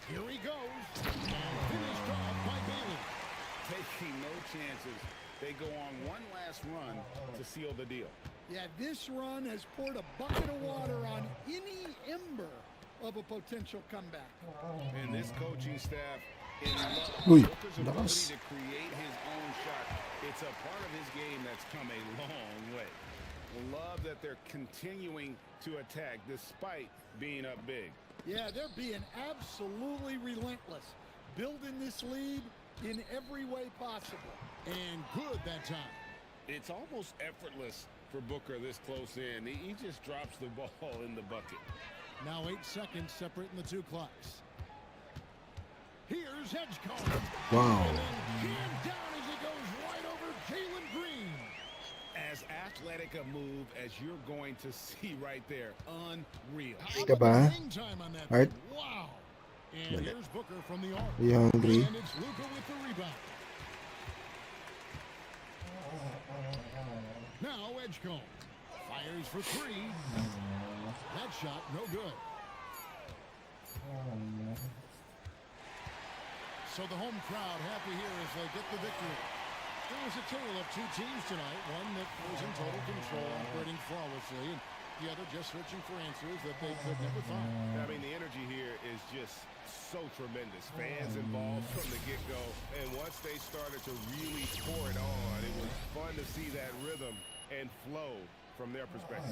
Here he goes. And finished off by Bailey.
Taking no chances. They go on one last run to seal the deal.
Yeah, this run has poured a bucket of water on any ember of a potential comeback.
And this coaching staff in love
Uy,
with Booker's ability
lakas.
to create his own shot. It's a part of his game that's come a long way. Love that they're continuing to attack despite being up big.
Yeah, they're being absolutely relentless, building this lead in every way possible.
And good that time.
It's almost effortless for Booker this close in. He just drops the ball in the bucket.
Now 8 seconds separating the two clocks. Here's Edgecombe.
Wow.
And then jammed down as he goes right over Jalen Green.
As athletic a move as you're going to see right there. Unreal.
How
Ka
about
ba?
the hang time on that
Art?
one? Wow. And
Dali.
here's Booker from the arc.
Are you hungry?
And it's Luka with the rebound. Now Edgecombe fires for three. That shot no good. So the home crowd happy here as they get the victory. It was a tale of two teams tonight. One that was in total control, operating flawlessly, and the other just searching for answers that they could never find.
I mean, the energy here is just so tremendous. Fans involved from the get-go. And once they started to really pour it on, it was fun to see that rhythm and flow from their perspective.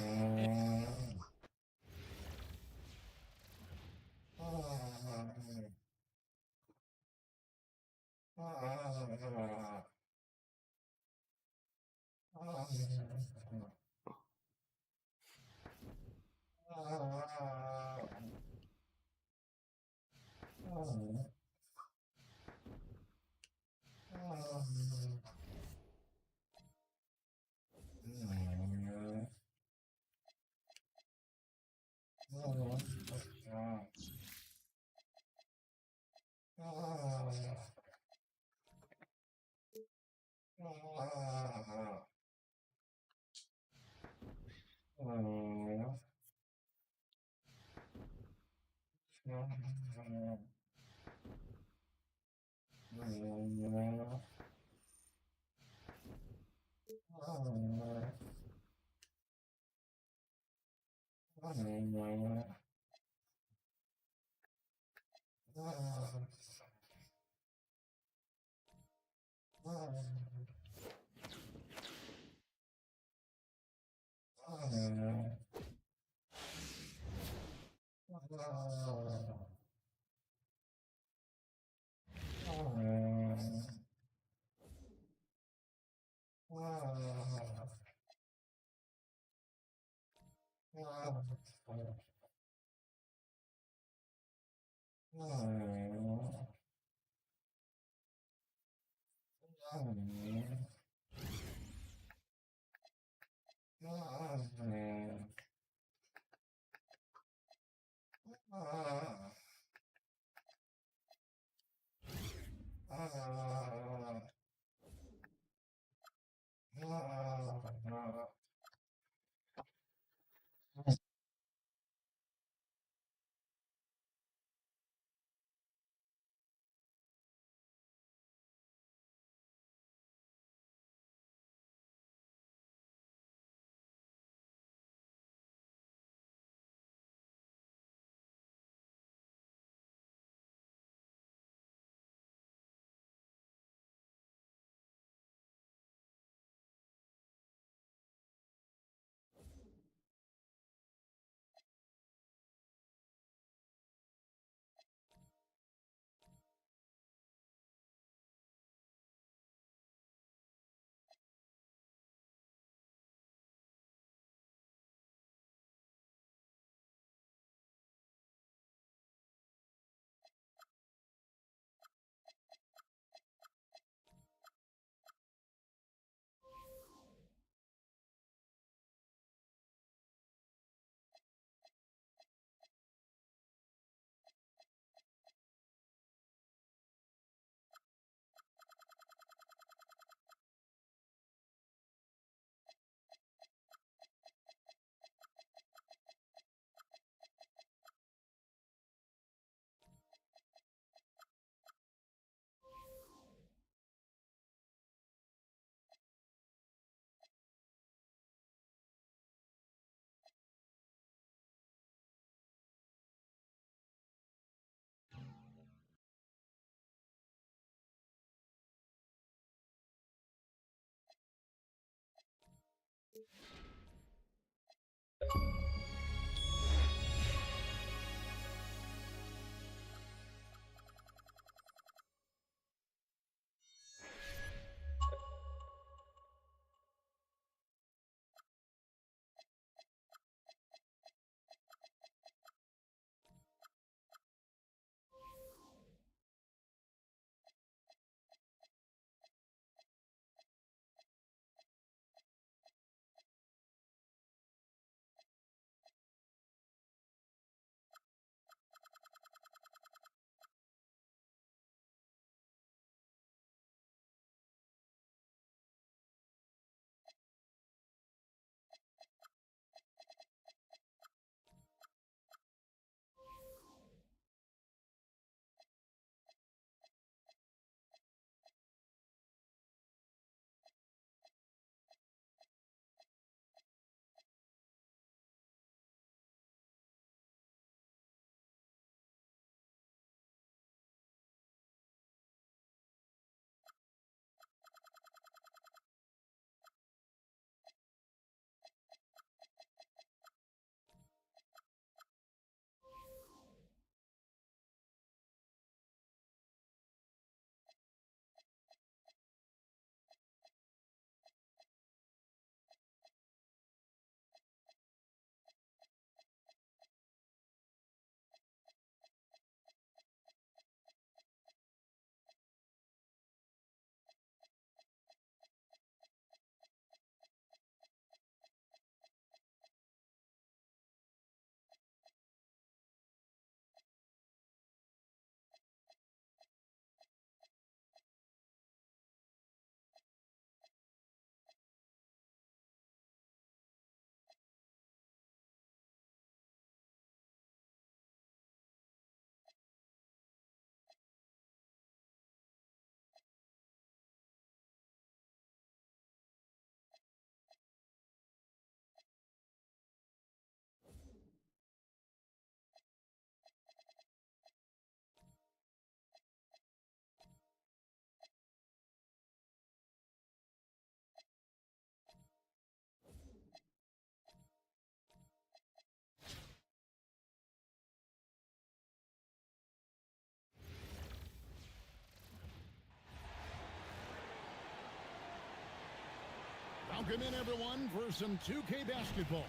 Welcome in, everyone, for some 2K basketball.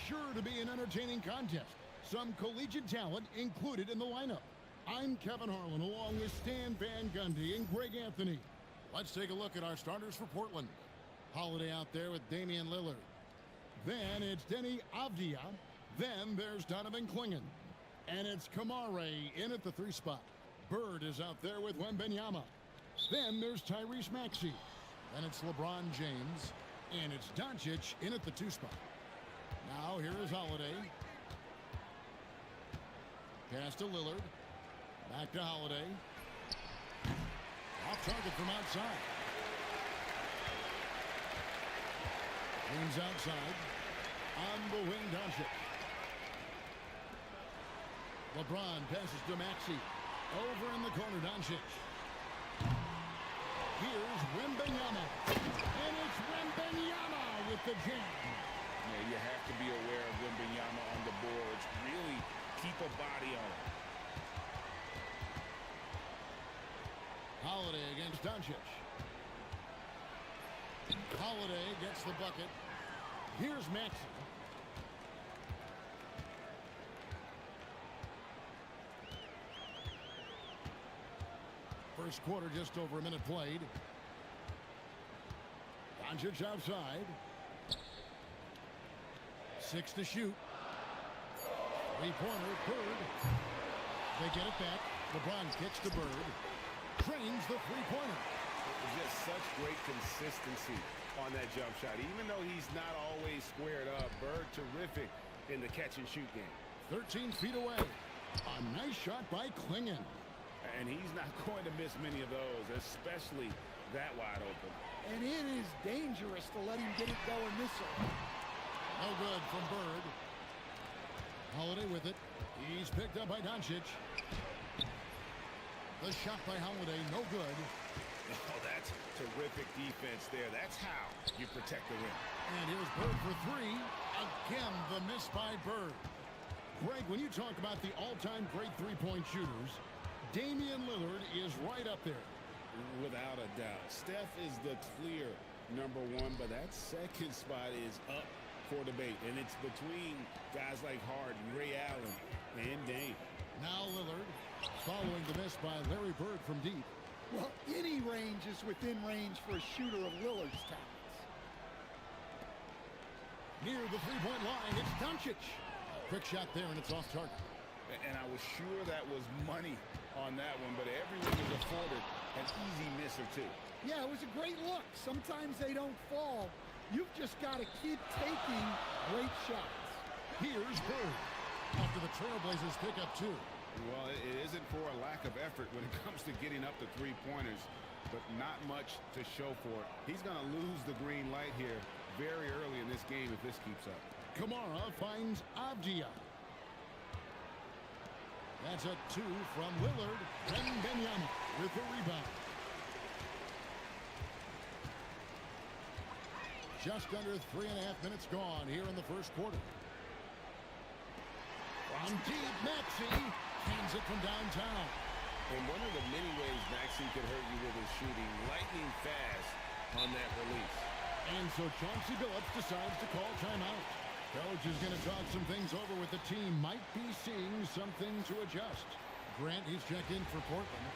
Sure to be an entertaining contest. Some collegiate talent included in the lineup. I'm Kevin Harlan, along with Stan Van Gundy and Greg Anthony. Let's take a look at our starters for Portland. Holiday out there with Damian Lillard. Then it's Denny Avdia. Then there's Donovan Clingan. And it's Kamare in at the 3 spot. Bird is out there with Wembanyama. Then there's Tyrese Maxey. Then it's LeBron James. And it's Doncic in at the 2 spot. Now here is Holiday. Pass to Lillard. Back to Holiday. Off target from outside. James outside. On the wing, Doncic. LeBron passes to Maxey. Over in the corner, Doncic. Here's Wembanyama. And it's Wembanyama with the jam.
Yeah, you have to be aware of Wembanyama on the boards. Really keep a body on it.
Holiday against Doncic. Holiday gets the bucket. Here's Maxey. First quarter, just over a minute played. Doncic outside. 6 to shoot. Three-pointer, Bird. They get it back. LeBron kicks to Bird. Trains the three-pointer.
Just such great consistency on that jump shot. Even though he's not always squared up, Bird terrific in the catch-and-shoot game.
13 feet away. A nice shot by Clingan.
And he's not going to miss many of those, especially that wide open.
And it is dangerous to let him get it going this way.
No good from Bird. Holiday with it. He's picked up by Doncic. The shot by Holiday, no good.
Oh, that's terrific defense there. That's how you protect the rim.
And here's Bird for 3. Again, the miss by Bird. Greg, when you talk about the all-time great three-point shooters, Damian Lillard is right up there.
Without a doubt. Steph is the clear #1, but that second spot is up for debate. And it's between guys like Harden, Ray Allen, and Dame.
Now Lillard, following the miss by Larry Bird from deep.
Well, any range is within range for a shooter of Lillard's talents.
Near the three-point line, it's Doncic. Quick shot there, and it's off target.
And I was sure that was money on that one, but everyone was afforded an easy miss or two.
Yeah, it was a great look. Sometimes they don't fall. You've just got to keep taking great shots.
Here's Bird. After the Trailblazers pick up 2.
Well, it isn't for a lack of effort when it comes to getting up the three-pointers, but not much to show for it. He's going to lose the green light here very early in this game if this keeps up.
Kamara finds Avdia. That's a 2 from Lillard. Wembanyama with the rebound. Just under 3.5 minutes gone here in the first quarter. From deep, Maxey hands it from downtown.
And one of the many ways Maxey could hurt you with his shooting, lightning fast on that release.
And so Chauncey Billups decides to call timeout. Coach is going to talk some things over with the team. Might be seeing something to adjust. Grant, he's checked in for Portland.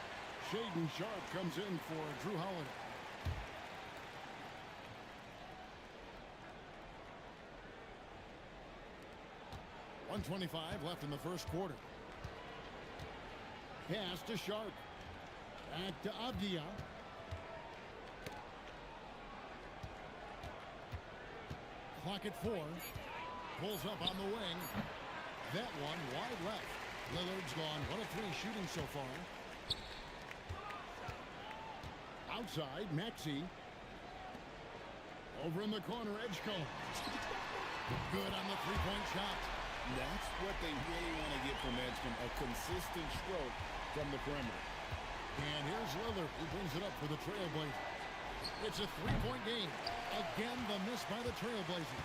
Shaedon Sharpe comes in for Drew Holiday. .125 left in the first quarter. Pass to Sharpe. Back to Avdia. Clock at 4. Pulls up on the wing. That one wide left. Lillard's gone 1 of 3 shooting so far. Outside, Maxey. Over in the corner, Edgecombe. Good on the three-point shot.
That's what they really want to get from Edgecombe, a consistent stroke from the perimeter.
And here's Lillard, who brings it up for the Trailblazers. It's a three-point game. Again, the miss by the Trailblazers.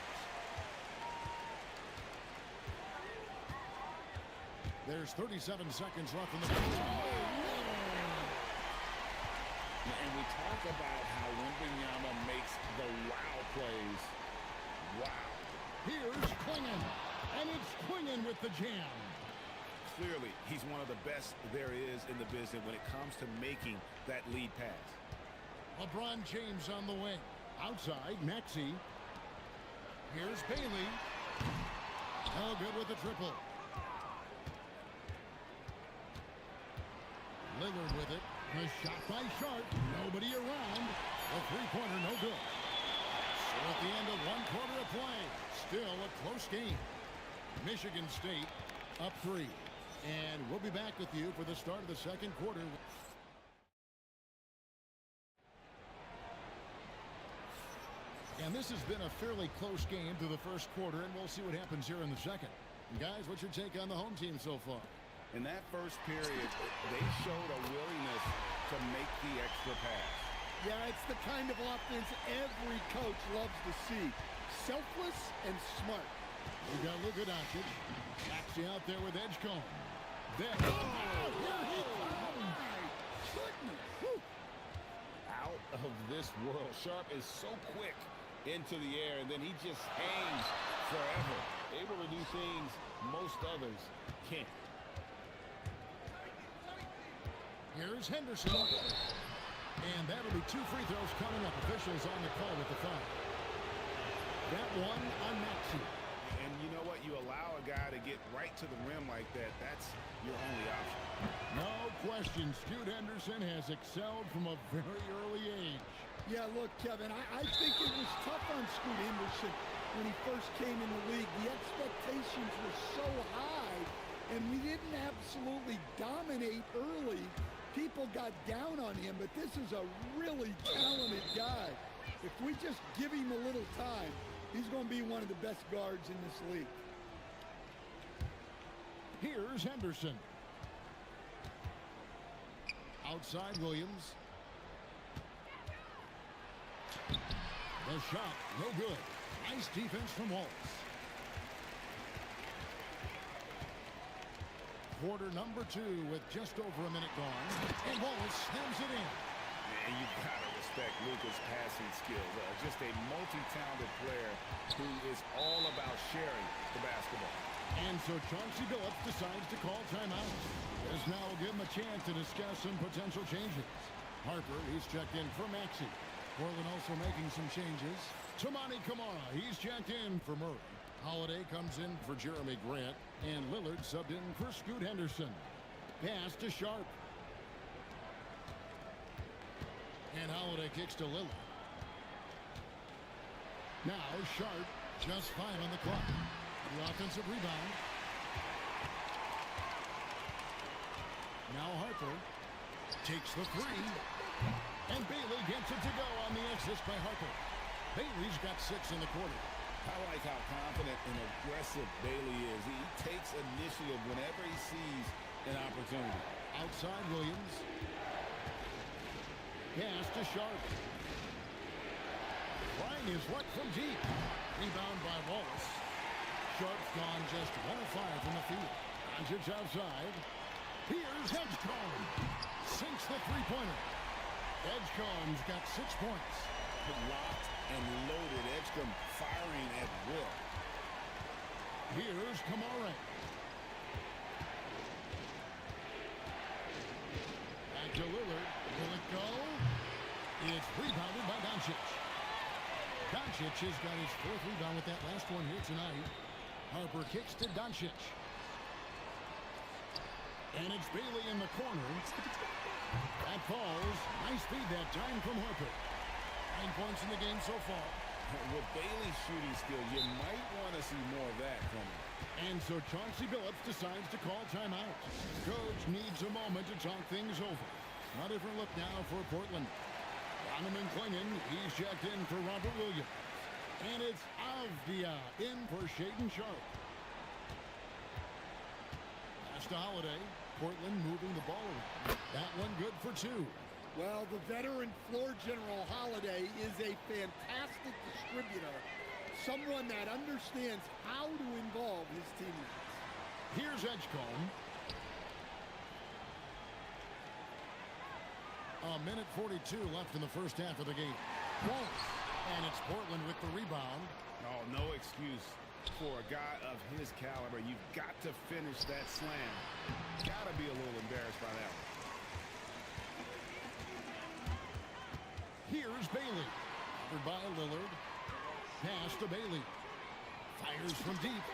There's 37 seconds left in the game.
And we talk about how Wembanyama makes the wow plays. Wow.
Here's Klingon, and it's Klingon with the jam.
Clearly, he's one of the best there is in the business when it comes to making that lead pass.
LeBron James on the wing. Outside, Maxey. Here's Bailey. No good with the triple. Lillard with it. The shot by Sharp. Nobody around. The three-pointer no good. So at the end of one quarter of play, still a close game. Michigan State up 3. And we'll be back with you for the start of the second quarter. And this has been a fairly close game through the first quarter, and we'll see what happens here in the second. Guys, what's your take on the home team so far?
In that first period, they showed a willingness to make the extra pass.
Yeah, it's the kind of offense every coach loves to see. Selfless and smart.
We got Luka Doncic. Maxey out there with Edgecombe. There. Oh, here he comes. Goodness. Whew.
Out of this world. Sharp is so quick into the air, and then he just hangs forever. Able to do things most others can't.
Here's Henderson. And that'll be 2 free throws coming up. Officials on the call with the foul. That one on Maxey.
And you know what? You allow a guy to get right to the rim like that. That's your only option.
No question. Scoot Henderson has excelled from a very early age.
Yeah, look, Kevin, I think it was tough on Scoot Henderson when he first came in the league. The expectations were so high, and we didn't absolutely dominate early. People got down on him, but this is a really talented guy. If we just give him a little time, he's going to be one of the best guards in this league.
Here's Henderson. Outside Williams. The shot, no good. Nice defense from Wallace. Quarter number 2 with just over a minute gone. And Wallace slams it in.
Man, you've got to respect Luka's passing skills. Just a multi-talented player who is all about sharing the basketball.
And so Chauncey Billups decides to call timeout. This now will give him a chance to discuss some potential changes. Harper, he's checked in for Maxey. Portland also making some changes. Toumani Camara, he's checked in for Murray. Holiday comes in for Jeremy Grant. And Lillard subbed in for Scoot Henderson. Pass to Sharp. And Holiday kicks to Lillard. Now Sharp, just 5 on the clock. The offensive rebound. Now Harper takes the 3. And Bailey gets it to go on the assist by Harper. Bailey's got 6 in the quarter.
I like how confident and aggressive Bailey is. He takes initiative whenever he sees an opportunity.
Outside Williams. Pass to Sharp. Trying his luck from deep. Rebound by Wallace. Sharp's gone just 1 of 5 from the field. Doncic outside. Here's Edgecombe. Sinks the three-pointer. Edgecombe's got 6 points.
Locked and loaded. Edgecombe firing at will.
Here's Camara. Back to Lillard. Will it go? It's rebounded by Doncic. Doncic has got his 4th rebound with that last one here tonight. Harper kicks to Doncic. And it's Bailey in the corner. That falls. Nice feed that time from Harper. 9 points in the game so far.
With Bailey's shooting skill, you might want to see more of that from him.
And so Chauncey Billups decides to call timeout. Coach needs a moment to talk things over. A different look now for Portland. Donovan Clingan, he's checked in for Robert Williams. And it's Avdia in for Shaedon Sharp. Pass to Holiday. Portland moving the ball around. That one good for 2.
Well, the veteran floor general Holiday is a fantastic distributor. Someone that understands how to involve his teammates.
Here's Edgecombe. A minute 42 left in the first half of the game. Won't. And it's Portland with the rebound.
Oh, no excuse for a guy of his caliber. You've got to finish that slam. Got to be a little embarrassed by that one.
Here's Bailey. Covered by Lillard. Pass to Bailey. Fires from deep.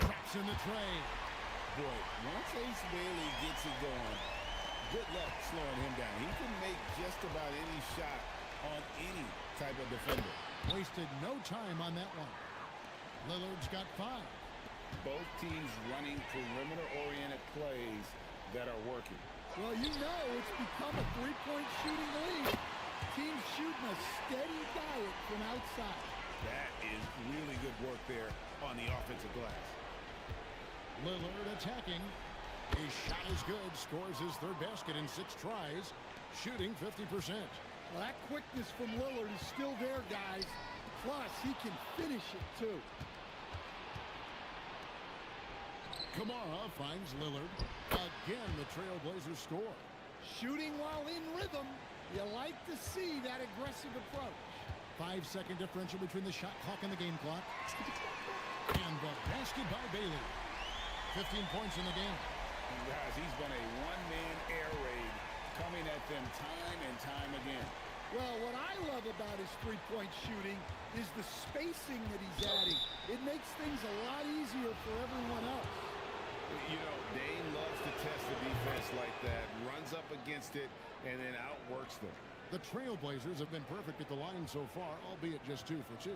Traps in the tray.
Boy, once Ace Bailey gets it going, good luck slowing him down. He can make just about any shot on any type of defender.
Wasted no time on that one. Lillard's got 5.
Both teams running perimeter-oriented plays that are working.
Well, you know it's become a three-point shooting league. Teams shooting a steady diet from outside.
That is really good work there on the offensive glass.
Lillard attacking. His shot is good. Scores his third basket in 6 tries. Shooting 50%.
Well, that quickness from Lillard is still there, guys. Plus, he can finish it, too.
Kamara finds Lillard. Again, the Trailblazers score.
Shooting while in rhythm. You like to see that aggressive approach.
5-second differential between the shot clock and the game clock. And the basket by Bailey. 15 points in the game.
And guys, he's been a one-man air raid coming at them time and time again.
Well, what I love about his three-point shooting is the spacing that he's adding. It makes things a lot easier for everyone else.
You know, Dame loves to test the defense like that, runs up against it, and then outworks them.
The Trailblazers have been perfect at the line so far, albeit just 2 for 2.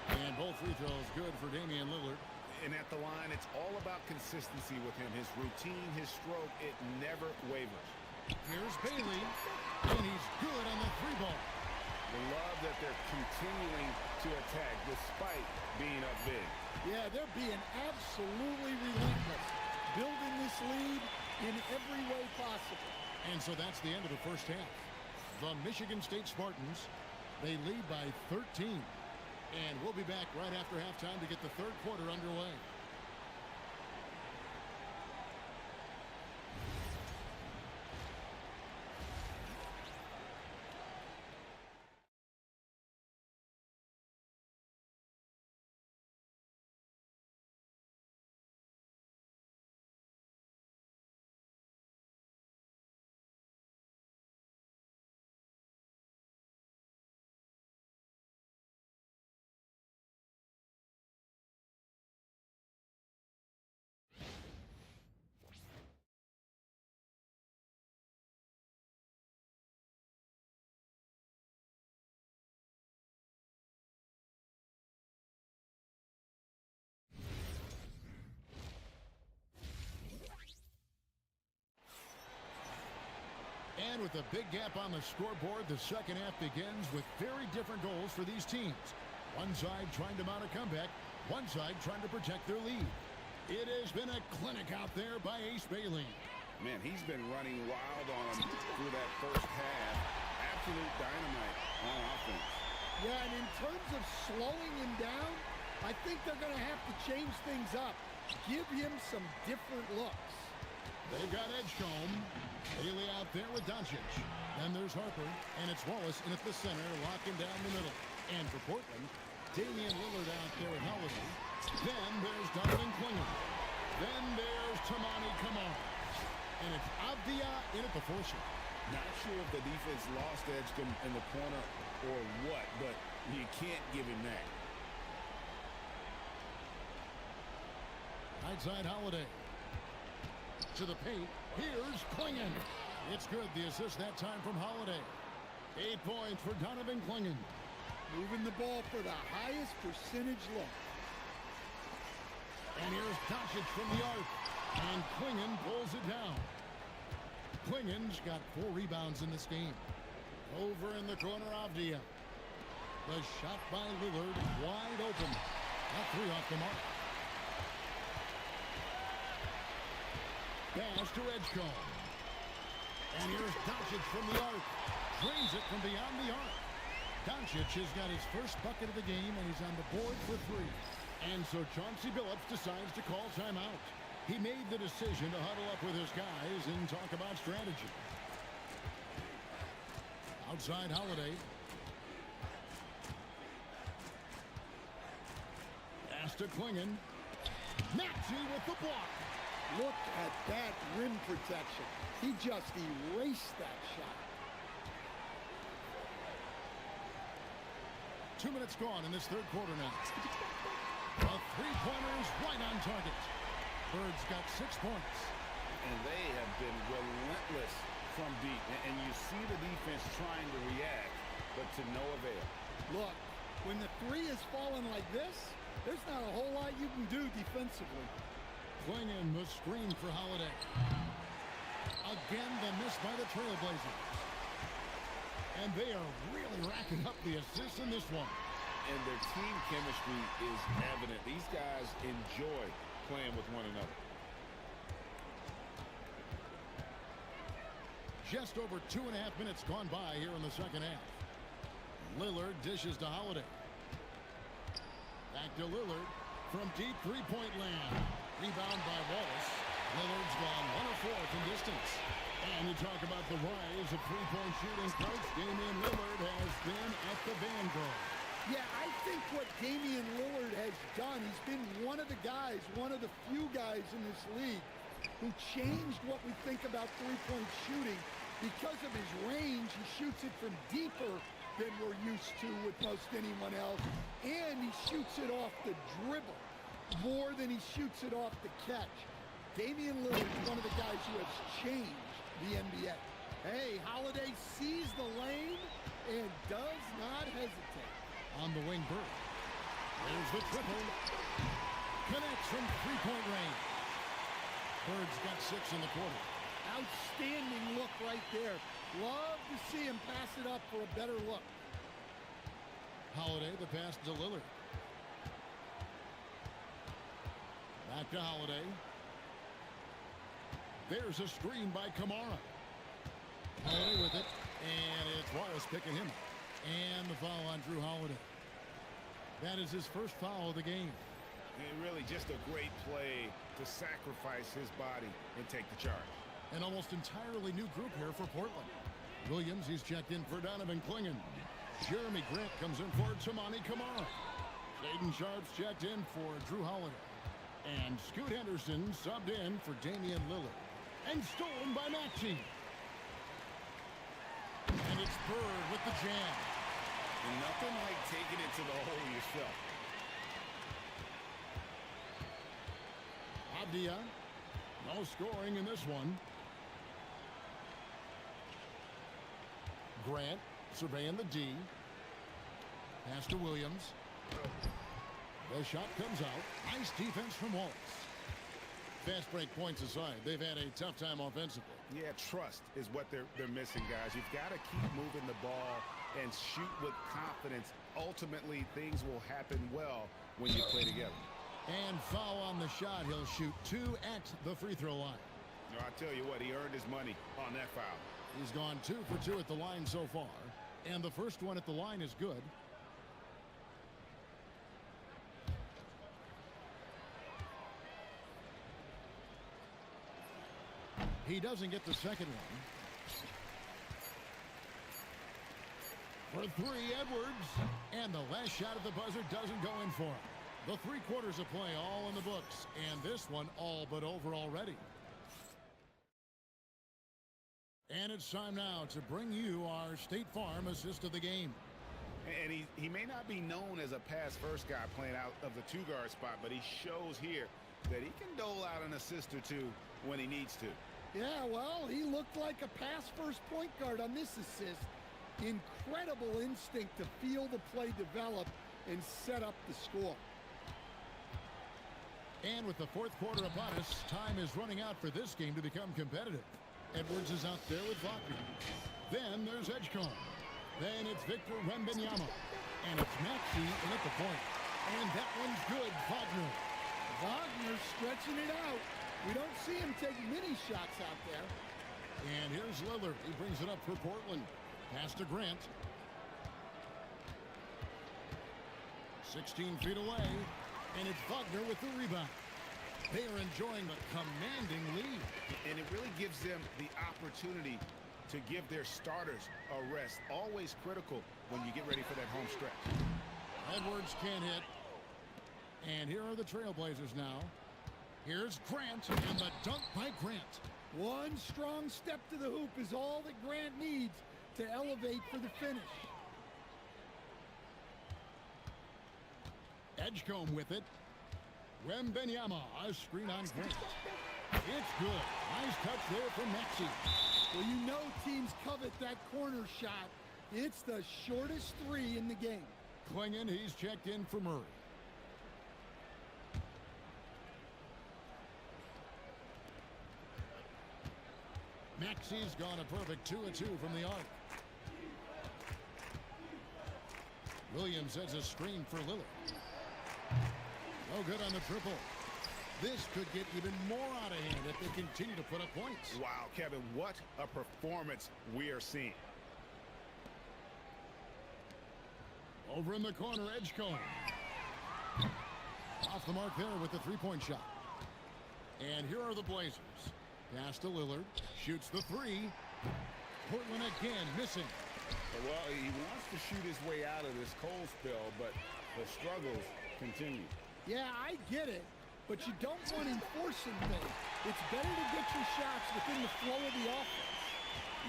And both free throws good for Damian Lillard.
And at the line, it's all about consistency with him. His routine, his stroke, it never wavers.
Here's Bailey, and he's good on the 3-ball.
I love that they're continuing to attack despite being up big.
Yeah, they're being absolutely relentless, building this lead in every way possible.
And so that's the end of the first half. The Michigan State Spartans, they lead by 13. And we'll be back right after halftime to get the third quarter underway. And with a big gap on the scoreboard, the second half begins with very different goals for these teams. One side trying to mount a comeback, one side trying to protect their lead. It has been a clinic out there by Ace Bailey.
Man, he's been running wild on him through that first half. Absolute dynamite on offense.
Yeah, and in terms of slowing him down, I think they're going to have to change things up. Give him some different looks.
They've got Edgecombe. Bailey out there with Doncic. Then there's Harper, and it's Wallace in at the center, locking down the middle. And for Portland, Damian Lillard out there at Holiday. Then there's Donovan Clingan. Then there's Tamani Kamara. And it's Avdia in at the forcer.
Not sure if the defense lost Edgecombe in the corner or what, but you can't give him that.
Outside Holiday. To the paint. Here's Clingan. It's good. The assist that time from Holiday. 8 points for Donovan Clingan.
Moving the ball for the highest percentage look.
And here's Doncic from the arc. And Clingan pulls it down. Clingan's got 4 rebounds in this game. Over in the corner, Avdia. The shot by Lillard, wide open. That 3 off the mark. Pass to Doncic has got his first bucket of the game, and he's on the board for 3. And so Chauncey Billups decides to call timeout. He made the decision to huddle up with his guys and talk about strategy. Outside Holiday. Pass to Klingon. Maxey with the block.
Look at that rim protection. He just erased that shot.
2 minutes gone in this third quarter now. The three-pointer is right on target. Bird's got 6 points.
And they have been relentless from deep. And you see the defense trying to react, but to no avail.
Look, when the 3 is falling like this, there's not a whole lot you can do defensively.
Klingon was screened for Holiday. Again, the miss by the Trailblazers. And they are really racking up the assists in this one.
And their team chemistry is evident. These guys enjoy playing with one another.
Just over 2.5 minutes gone by here in the second half. Lillard dishes to Holiday. Back to Lillard from deep three-point land. Rebound by Wallace. Lillard's gone 1 of 4 from distance. And you talk about the rise of three-point shooting, coach. Damian Lillard has been at the vanguard.
Yeah, I think what Damian Lillard has done, he's been one of the guys, one of the few guys in this league who changed what we think about three-point shooting. Because of his range, he shoots it from deeper than we're used to with most anyone else. And he shoots it off the dribble more than he shoots it off the catch. Damian Lillard is one of the guys who has changed the NBA. Hey, Holiday sees the lane and does not hesitate.
On the wing, Bird. There's the triple. Connects from three-point range. Bird's got 6 in the quarter.
Outstanding look right there. Love to see him pass it up for a better look.
Holiday, the pass to Lillard. Back to Holiday. There's a screen by Kamara. Holiday with it. And it's Wallace picking him up. And the foul on Drew Holiday. That is his first foul of the game.
And really just a great play to sacrifice his body and take the charge.
An almost entirely new group here for Portland. Williams, he's checked in for Donovan Klingon. Jeremy Grant comes in for Tamani Kamara. Shaden Sharp's checked in for Drew Holiday. And Scoot Henderson subbed in for Damian Lillard. And stolen by Maxey. And it's Bird with the jam.
And nothing like taking it to the hole yourself.
Abdia. No scoring in this one. Grant surveying the D. Pass to Williams. The shot comes out. Nice defense from Wallace. Fast break points aside, they've had a tough time offensively.
Yeah, trust is what they're missing, guys. You've got to keep moving the ball and shoot with confidence. Ultimately, things will happen well when you play together.
And foul on the shot. He'll shoot 2 at the free throw line.
No, I tell you what, he earned his money on that foul.
He's gone 2 for 2 at the line so far. And the first one at the line is good. He doesn't get the second one. For 3, Edwards. And the last shot at the buzzer doesn't go in for him. The 3 quarters of play all in the books. And this one all but over already. And it's time now to bring you our State Farm assist of the game.
And he may not be known as a pass-first guy playing out of the 2-guard spot, but he shows here that he can dole out an assist or 2 when he needs to.
Yeah, well, he looked like a pass-first point guard on this assist. Incredible instinct to feel the play develop and set up the score.
And with the 4th quarter upon us, time is running out for this game to become competitive. Edwards is out there with Wagner. Then there's Edgecombe. Then it's Victor Wembanyama. And it's Maxey in at the point. And that one's good, Wagner.
Wagner stretching it out. We don't see him take many shots out there.
And here's Lillard. He brings it up for Portland. Pass to Grant. 16 feet away, and it's Wagner with the rebound. They are enjoying a commanding lead.
And it really gives them the opportunity to give their starters a rest. Always critical when you get ready for that home stretch.
Edwards can't hit. And here are the Trailblazers now. Here's Grant, and the dunk by Grant.
One strong step to the hoop is all that Grant needs to elevate for the finish.
Edgecombe with it. Wembenyama, a screen on Grant. It's good. Nice touch there from Maxey.
Well, you know teams covet that corner shot. It's the shortest three in the game.
Klingon, he's checked in for Murray. Maxey's gone a perfect 2 of 2 from the arc. Williams has a screen for Lillard. No good on the triple. This could get even more out of hand if they continue to put up points.
Wow, Kevin, what a performance we are seeing.
Over in the corner, Edgecombe. Off the mark there with the three-point shot. And here are the Blazers. Pass to Lillard. Shoots the three. Portland again missing.
Well, he wants to shoot his way out of this cold spell, but the struggles continue.
Yeah, I get it, but you don't want enforcing things. It's better to get your shots within the flow of the offense.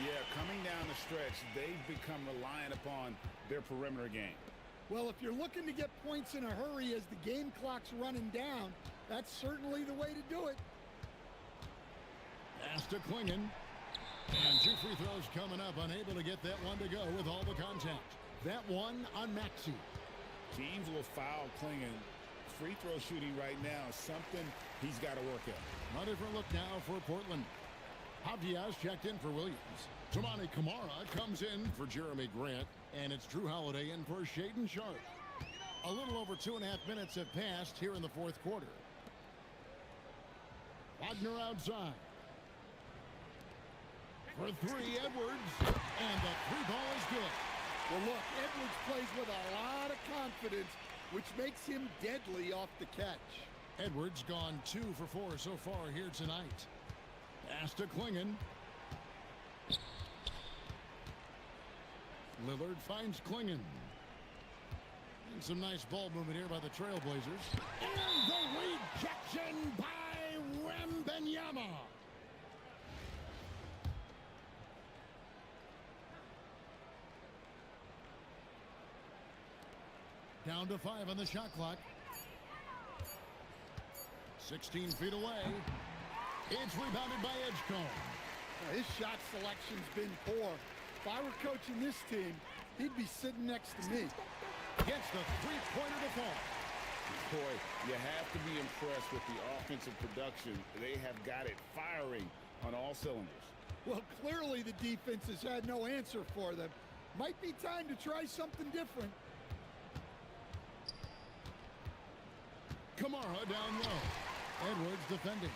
Yeah, coming down the stretch, they've become reliant upon their perimeter game.
Well, if you're looking to get points in a hurry as the game clock's running down, that's certainly the way to do it.
Pass to Klingon. And 2 free throws coming up. Unable to get that one to go with all the contact. That one on Maxey.
Teams will foul Klingon. Free throw shooting right now is something he's got to work at.
A different look now for Portland. Diaz checked in for Williams. Toumani Camara comes in for Jeremy Grant. And it's Drew Holiday in for Shaedon Sharpe. A little over 2.5 minutes have passed here in the fourth quarter. Wagner outside. For three, Edwards. And the three ball is good.
Well, look, Edwards plays with a lot of confidence, which makes him deadly off the catch.
Edwards gone 2 for 4 so far here tonight. Pass to Klingon. Lillard finds Klingon. And some nice ball movement here by the Trailblazers. And the rejection by Wembenyama. Down to 5 on the shot clock. 16 feet away. It's rebounded by Edgecombe.
His shot selection's been poor. If I were coaching this team, he'd be sitting next to me.
Gets the three-pointer to fall.
Boy, you have to be impressed with the offensive production. They have got it firing on all cylinders.
Well, clearly the defense has had no answer for them. Might be time to try something different.
Kamara down low. Edwards defending.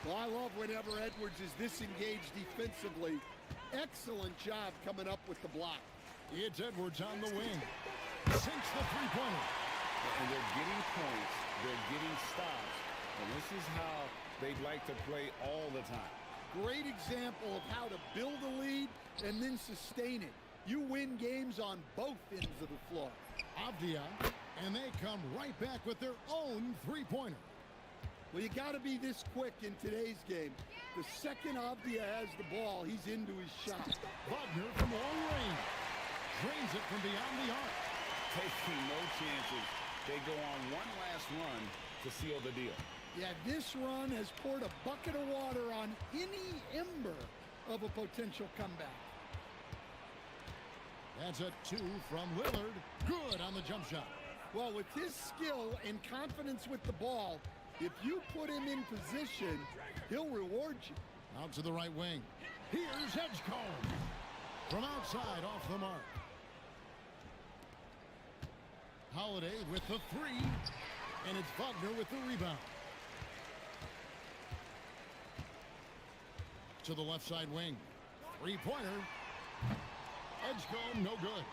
Well, I love whenever Edwards is disengaged defensively. Excellent job coming up with the block.
It's Edwards on the wing. Sinks the three-pointer.
And they're getting points. They're getting stops. And this is how they'd like to play all the time.
Great example of how to build a lead and then sustain it. You win games on both ends of the floor.
Avdia, and they come right back with their own three-pointer.
Well, you got to be this quick in today's game. The second Avdia has the ball, he's into his shot.
Wagner from long range. Drains it from beyond the arc.
Taking no chances. They go on one last run to seal the deal.
Yeah, this run has poured a bucket of water on any ember of a potential comeback.
That's a 2 from Lillard. Good on the jump shot.
Well, with his skill and confidence with the ball, if you put him in position, he'll reward you.
Out to the right wing. Here's Edgecombe. From outside, off the mark. Holiday with the 3. And it's Wagner with the rebound. To the left side wing. Three-pointer. Edgecombe, no good.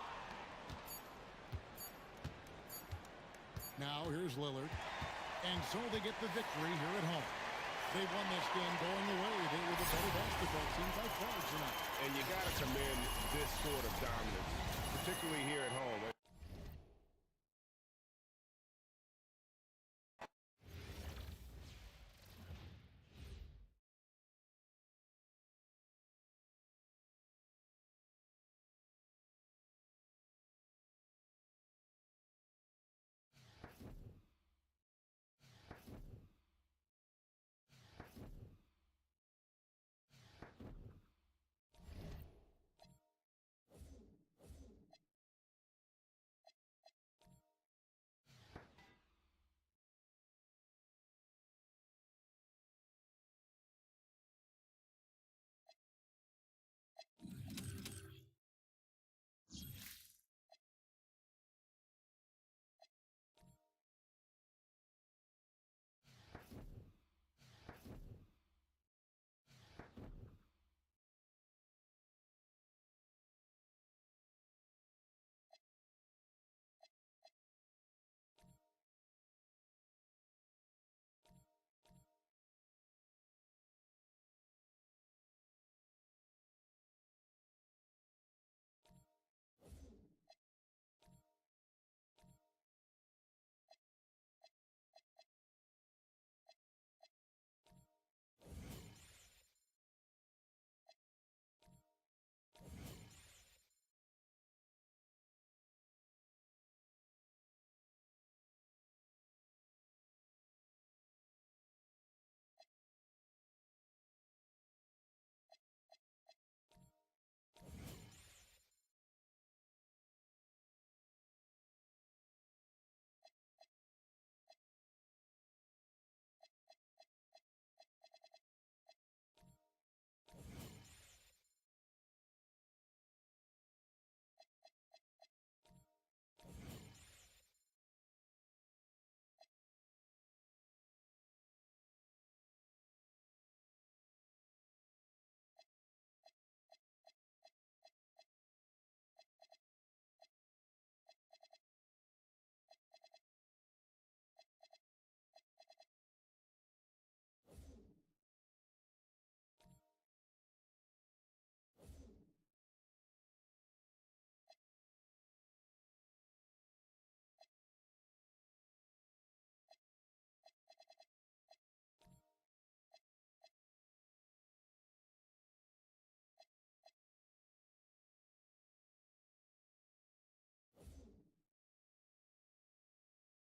Now here's Lillard. And so they get the victory here at home. They won this game going away. They were the better basketball team by far tonight.
And you got to commend this sort of dominance, particularly here at home.